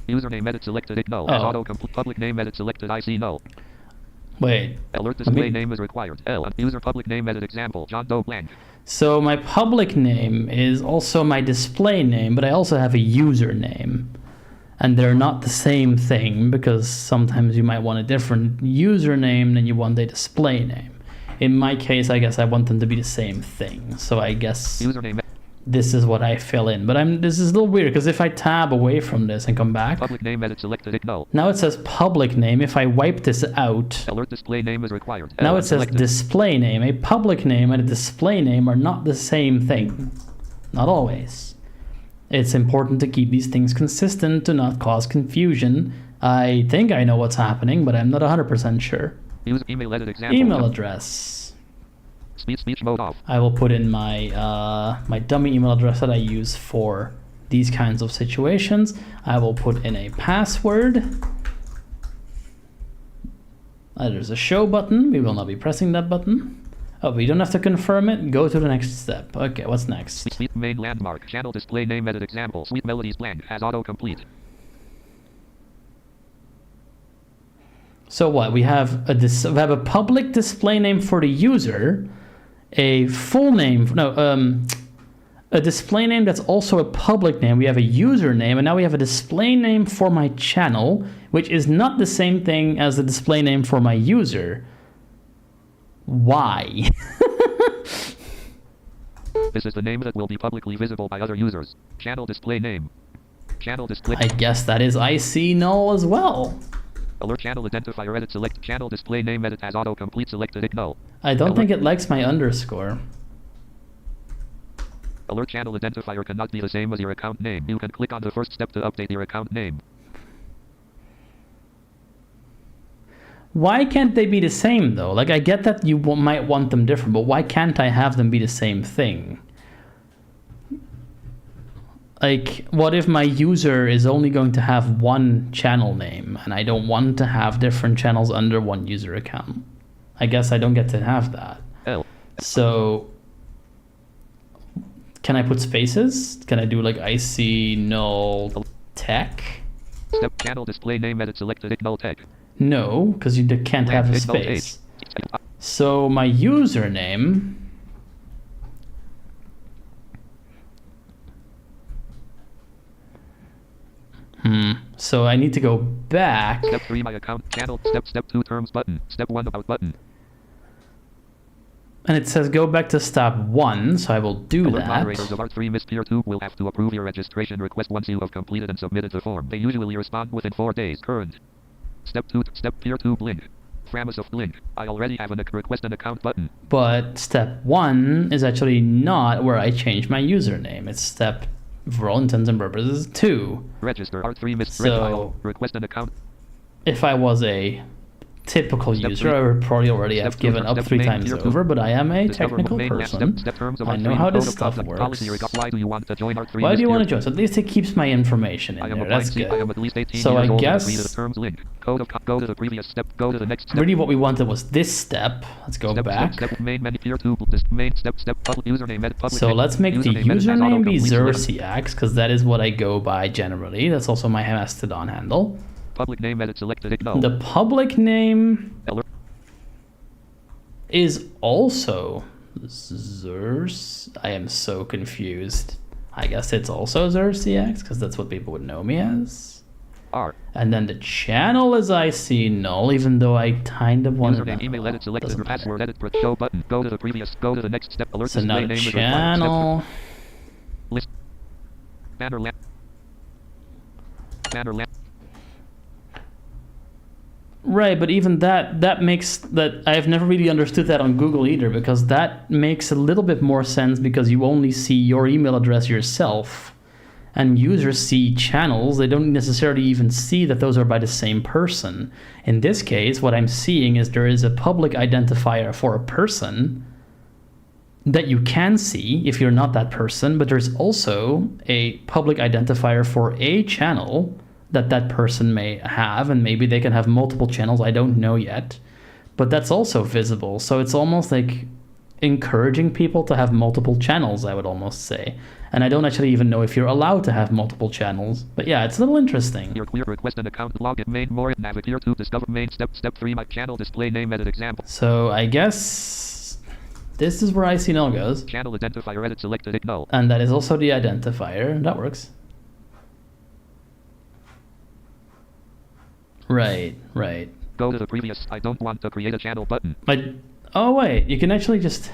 Username edit selected it null. As autocomplete. Public name edit selected I see null. Wait. Alert display name is required. L. User public name edit example. John Doe blank. So my public name is also my display name, but I also have a username. And they're not the same thing because sometimes you might want a different username than you want a display name. In my case, I guess I want them to be the same thing. So I guess Username. this is what I fill in. But this is a little weird because if I tab away from this and come back, Public name edit selected it null. now it says public name. If I wipe this out, Alert display name is required. now L. it says Selected. display name. A public name and a display name are not the same thing. Not always. It's important to keep these things consistent to not cause confusion. I think I know what's happening, but I'm not 100% sure. Use email edit example. Email address. Speech mode off. I will put in my my dummy email address that I use for these kinds of situations. I will put in a password. There's a show button. We will not be pressing that button. Oh, we don't have to confirm it. Go to the next step. Okay, what's next? Sweet main landmark. Channel display name edit example. Sweet melodies blank. Has autocomplete. So what? We have a public display name for the user, a full name. A display name that's also a public name. We have a username, and now we have a display name for my channel, which is not the same thing as the display name for my user. Why? This is the name that will be publicly visible by other users. Channel display name. Channel display. I guess that is IC null as well. Alert channel identifier edit select. Channel display name edit has autocomplete selected it null. I don't Alert. think it likes my underscore. Alert channel identifier cannot be the same as your account name. You can click on the first step to update your account name. Why can't they be the same though? Like I get that you might want them different, but why can't I have them be the same thing? Like, what if my user is only going to have one channel name and I don't want to have different channels under one user account? I guess I don't get to have that. L. So, can I put spaces? Can I do like IC null tech? Step channel display name edit selected it null tech. No, because you can't have a Blank, null space. So my username So I need to go back. Step 3 my account channel. Step 2 terms button. Step 1 about button. And it says go back to step 1, so I will do Alert that. moderators of R3 Miss Tier 2 will have to approve your registration request once you have completed and submitted the form. They usually respond within 4 days. Current. Step Tier 2 blink. Framisoft blink. I already have a request an account button. But step 1 is actually not where I change my username. It's step, for all intents and purposes, 2. Register R3 Miss So- request an account. If I was a typical Step user, three. I would probably already Step have two, given up step 3 main times tier two. over, but I am a Discover technical main person. Step terms of I R3 know how code this of stuff conduct, works. policy why do you want to join R3 Why Miss do you want to Tier join? So at least it keeps my information in I am there. a That's blind good. I am at least 18 So years I old guess- and agree to the terms link. Go to the previous step. Go to the next step. Really what we wanted was this step. Let's go back. Step main menu tier 2 main step public username edit public So name. let's make the Username edit has username be autocomplete selected. Xerciax, because that is what I go by generally. That's also my Mastodon handle. Public name edit selected it no. The public name Alert. is also Zers. I am so confused. I guess it's also ZerCX because that's what people would know me as. R. And then the channel is IC null, even though I kind of want to. Username, email, edit, selected, or password, edit, show button. Go to the next step. Alert So display now the name. channel. List. Banner lamp. Banner lamp. Right, but even that makes that I've never really understood that on Google either, because that makes a little bit more sense because you only see your email address yourself, and users see channels. They don't necessarily even see that those are by the same person. In this case, what I'm seeing is there is a public identifier for a person that you can see if you're not that person, but there's also a public identifier for a channel that person may have, and maybe they can have multiple channels, I don't know yet, but that's also visible. So it's almost like encouraging people to have multiple channels, I would almost say. And I don't actually even know if you're allowed to have multiple channels, but yeah, it's a little interesting. Your clear request and account login main more navigate to discover main step 3 my channel display name edit example. So I guess this is where IC null goes. Channel identifier edit selected it null. And that is also the identifier. That works. Right. Go to the previous I don't want to create a channel button. Oh wait, you can actually just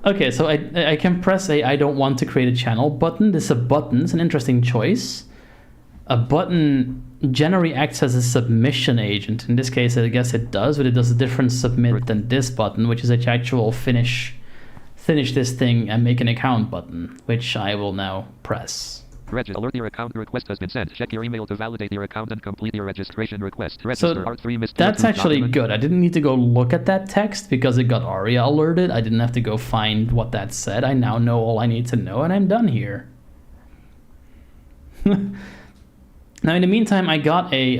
okay, so I can press a I don't want to create a channel button. This is a button. It's an interesting choice. A button generally acts as a submission agent. In this case, I guess it does, but it does a different submit than this button, which is an actual finish this thing and make an account button, which I will now press. Alert, your account request has been sent. Check your email to validate your account and complete your registration request. So that's actually good. I didn't need to go look at that text because it got ARIA alerted. I didn't have to go find what that said. I now know all I need to know, and I'm done here. Now, in the meantime, I got a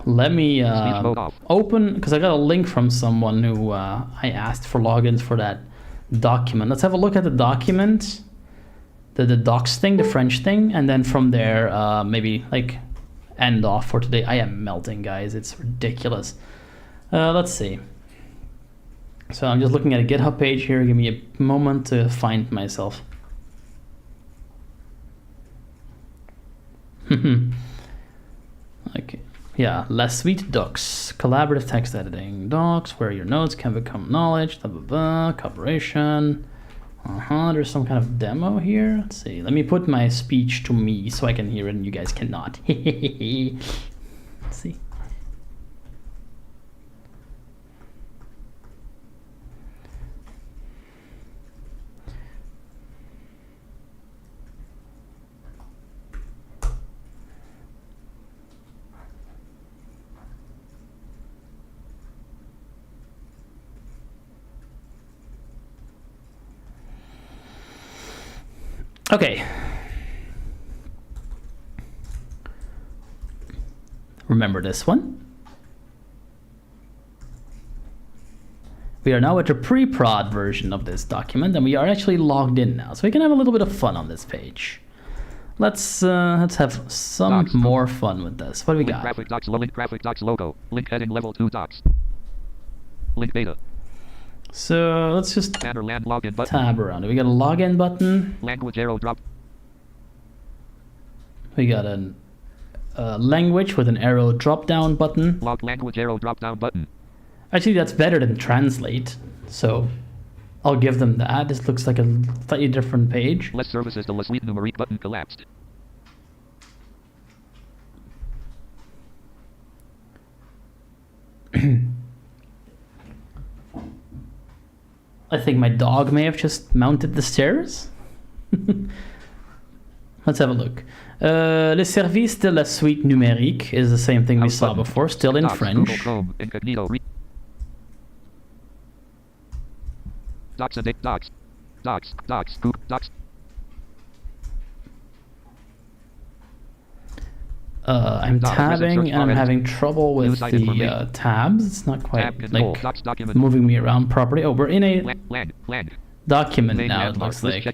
let me open, because I got a link from someone who I asked for logins for that document. Let's have a look at the document, the docs thing, the French thing, and then from there maybe like end off for today. I am melting, guys. It's ridiculous. Let's see. So I'm just looking at a GitHub page here. Give me a moment to find myself. Okay. Yeah, less sweet docs, collaborative text editing, docs where your notes can become knowledge, blah, blah, blah, cooperation. There's some kind of demo here. Let's see. Let me put my speech to me so I can hear it and you guys cannot. Let's see. Okay. Remember this one. We are now at the pre-prod version of this document, and we are actually logged in now, so we can have a little bit of fun on this page. Let's have some docs. More fun with this. What do we got? Graphic docs, link graphic docs logo, link heading level 2 docs, link data. So let's just tab around it. We got a login button. Language arrow drop. We got a language with an arrow drop down button. Log language arrow drop down button. Actually, that's better than translate. So I'll give them that. This looks like a slightly different page. Less services, the less numeric button collapsed. I think my dog may have just mounted the stairs. Let's have a look. Le service de la suite numérique is the same thing we saw before, still in French. Chrome, incognito, docs and docs. I'm tabbing and I'm having trouble with the tabs. It's not quite like moving me around properly. Oh, we're in a document now, it looks like.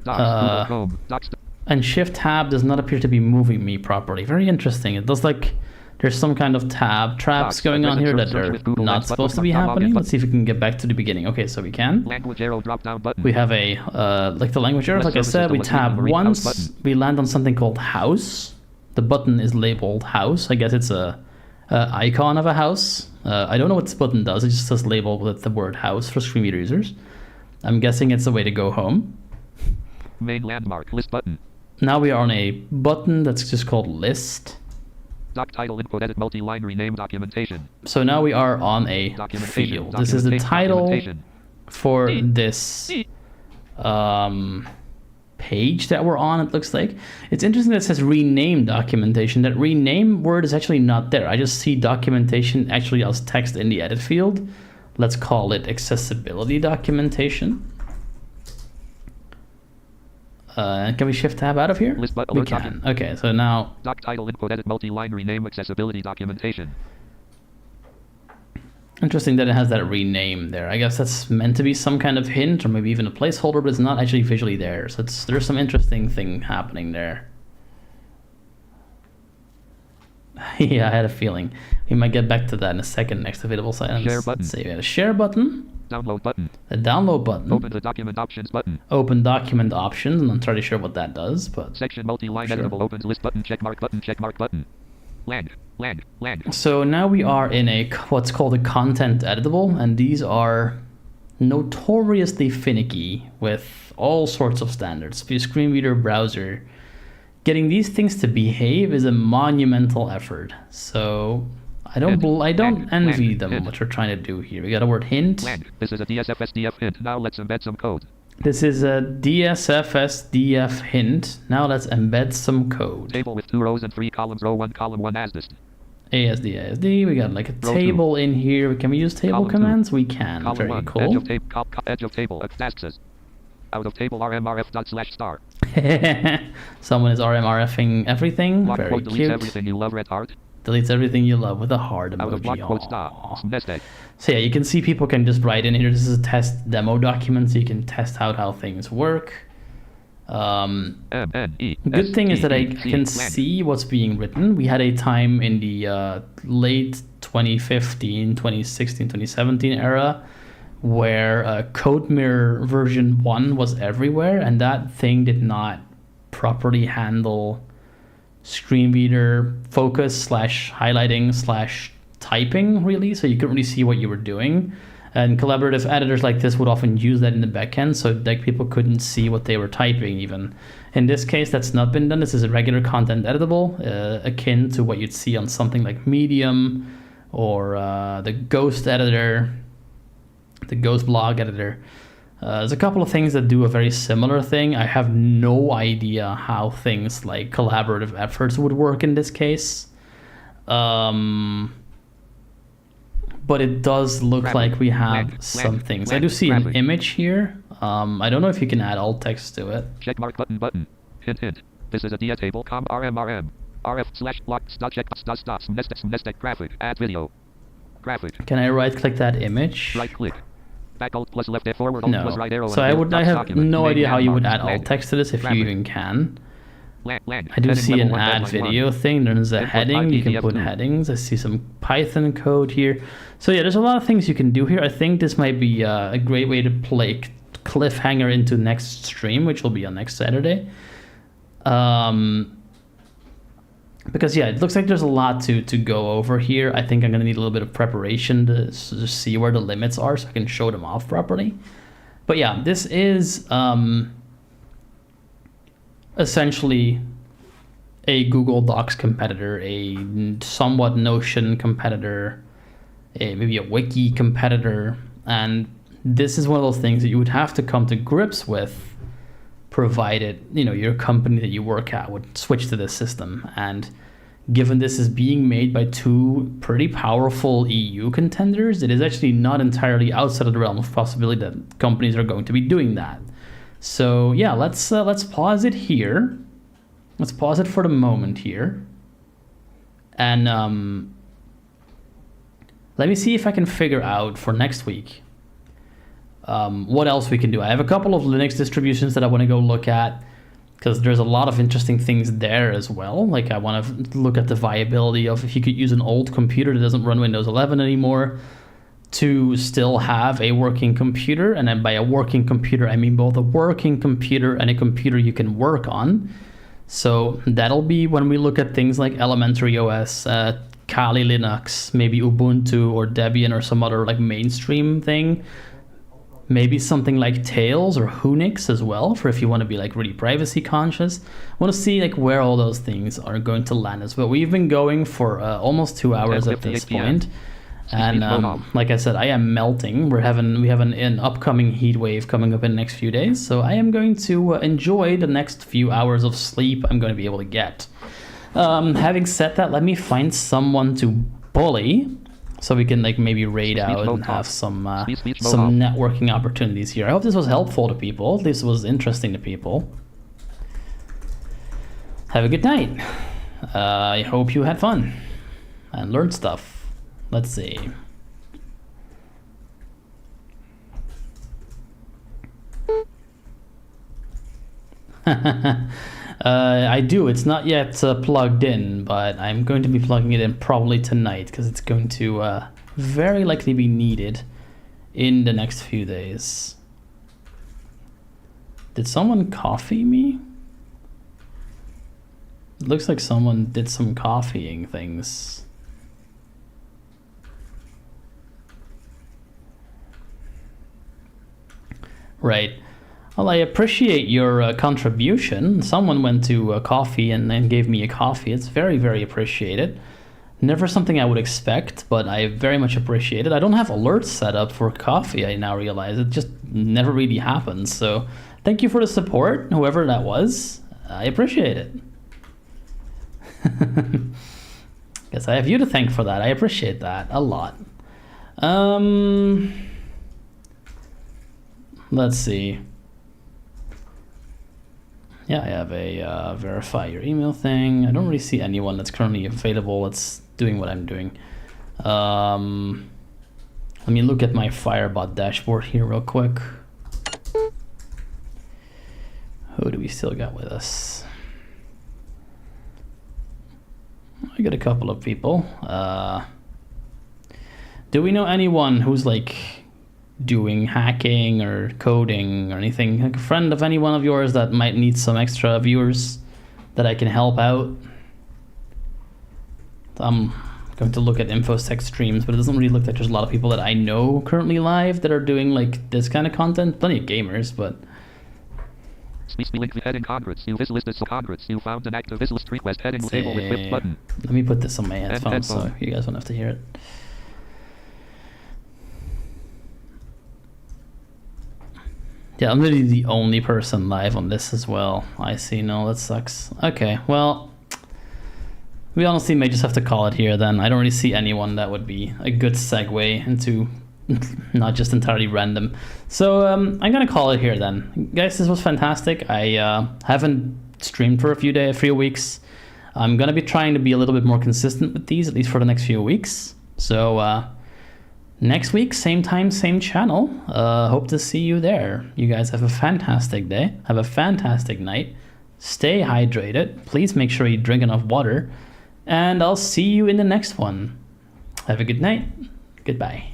Docs, Google Chrome, Docs, And Shift Tab does not appear to be moving me properly. Very interesting. It does like there's some kind of tab traps going on here that are not supposed to be happening. Let's see if we can get back to the beginning. Okay, so we can. language arrow drop down button. We have a, like the language arrow, like I said, we tab once, we land on something called house. The button is labeled house. I guess it's a icon of a house. I don't know what this button does. It just says label with the word house for screen reader users. I'm guessing it's a way to go home. Main landmark, list button. Now we are on a button that's just called list. Doc title input edit multi-line rename documentation. So now we are on a field. This is the title for this page that we're on, it looks like. It's interesting that it says rename documentation. That rename word is actually not there. I just see documentation actually as text in the edit field. Let's call it accessibility documentation. Can we shift tab out of here? List button, we can. Okay, so now doc title input edit multi-line rename accessibility documentation. interesting that it has that rename there. I guess that's meant to be some kind of hint or maybe even a placeholder, but it's not actually visually there. So there's some interesting thing happening there. Yeah, I had a feeling. We might get back to that in a second next to available items. Share button. Let's see, we had a share button. Download button. A download button. Open the document options button. Open document options. I'm not entirely sure what that does, but Section multi-line sure. editable opens list button checkmark button. Land. So now we are in a what's called a content editable, and these are notoriously finicky with all sorts of standards. For your screen reader browser, getting these things to behave is a monumental effort. So I don't envy them what you're trying to do here. We got a word hint. Land. This is a DSF-SDF hint. Now let's embed some code. This is a DSF-SDF hint. Now let's embed some code. Table with 2 rows and 3 columns. Row 1, column 1 as this. ASD. We got like a table in here. Can we use table commands? We can. Column Very 1, cool. edge of table. Tasks. Out of table rmrf./star. Someone is RMRFing everything. Block Very quote deletes cute. everything you love. Red heart. Deletes everything you love with a heart Out of block emoji. quote Aw. stop. Nest egg. So yeah, you can see people can just write in here. This is a test demo document, so you can test out how things work. Good thing is that I can see what's being written. We had a time in the late 2015, 2016, 2017 era where Code Mirror version 1 was everywhere, and that thing did not properly handle screen reader focus / highlighting / typing, really, so you couldn't really see what you were doing. And collaborative editors like this would often use that in the backend, so like people couldn't see what they were typing even. In this case, that's not been done. This is a regular content editable, akin to what you'd see on something like Medium or the Ghost editor, the Ghost blog editor. There's a couple of things that do a very similar thing. I have no idea how things like collaborative efforts would work in this case. But it does look like we have some things. I do see an image here. I don't know if you can add alt text to it. Checkmark button. Hint. This is a dia table com rmrm. rf/block check nest graphic. Add video. Graphic. Can I right click that image? Right click. Back alt plus left forward alt No. plus right arrow. So I have no idea how you would add alt text to this if you even can. I do see an add video thing. There's a heading. You can put headings. I see some Python code here. So yeah, there's a lot of things you can do here. I think this might be a great way to play cliffhanger into next stream, which will be on next Saturday. Because yeah, it looks like there's a lot to go over here. I think I'm gonna need a little bit of preparation to just see where the limits are so I can show them off properly. But yeah, this is essentially a Google Docs competitor, a somewhat Notion competitor, maybe a wiki competitor, and this is one of those things that you would have to come to grips with, provided your company that you work at would switch to this system. And given this is being made by two pretty powerful EU contenders, it is actually not entirely outside of the realm of possibility that companies are going to be doing that. So yeah, let's pause it here. Let's pause it for the moment here, and let me see if I can figure out for next week what else we can do. I have a couple of Linux distributions that I want to go look at, because there's a lot of interesting things there as well. Like I want to look at the viability of if you could use an old computer that doesn't run Windows 11 anymore to still have a working computer. And then by a working computer, I mean both a working computer and a computer you can work on. So that'll be when we look at things like Elementary OS, Kali Linux, maybe Ubuntu or Debian or some other like mainstream thing. Maybe something like Tails or Unix as well, for if you want to be like really privacy conscious. I want to see like where all those things are going to land as well. We've been going for almost 2 hours at this point. And like I said, I am melting. We have an upcoming heat wave coming up in the next few days. So I am going to enjoy the next few hours of sleep I'm going to be able to get. Having said that, let me find someone to bully, so we can like maybe raid out and have some networking opportunities here. I hope this was helpful to people. This was interesting to people. Have a good night. I hope you had fun and learned stuff. Let's see. I do. It's not yet plugged in, but I'm going to be plugging it in probably tonight, because it's going to very likely be needed in the next few days. Did someone coffee me? It looks like someone did some coffeeing things. Right. Well, I appreciate your contribution. Someone went to coffee and then gave me a coffee. It's very, very appreciated. Never something I would expect, but I very much appreciate it. I don't have alerts set up for coffee, I now realize. It just never really happens. So thank you for the support, whoever that was. I appreciate it. Guess I have you to thank for that. I appreciate that a lot. Let's see. Yeah, I have a verify your email thing. I don't really see anyone that's currently available that's doing what I'm doing. Let me look at my Firebot dashboard here real quick. Who do we still got with us? I got a couple of people. Do we know anyone who's like doing hacking or coding or anything? Like a friend of any one of yours that might need some extra viewers that I can help out? I'm going to look at InfoSec streams, but it doesn't really look like there's a lot of people that I know currently live that are doing like this kind of content. Plenty of gamers, but Link the heading Congress. You listed so Congress. You found an active list request heading table with fifth button. Let me put this on my headphones so you guys won't have to hear it. Yeah, I'm literally the only person live on this as well. I see. No, that sucks. Okay, well, we honestly may just have to call it here then. I don't really see anyone that would be a good segue into not just entirely random. So I'm gonna call it here then. Guys, this was fantastic. I haven't streamed for a few weeks. I'm gonna be trying to be a little bit more consistent with these, at least for the next few weeks. So next week, same time, same channel. Hope to see you there. You guys have a fantastic day. Have a fantastic night. Stay hydrated. Please make sure you drink enough water. And I'll see you in the next one. Have a good night. Goodbye.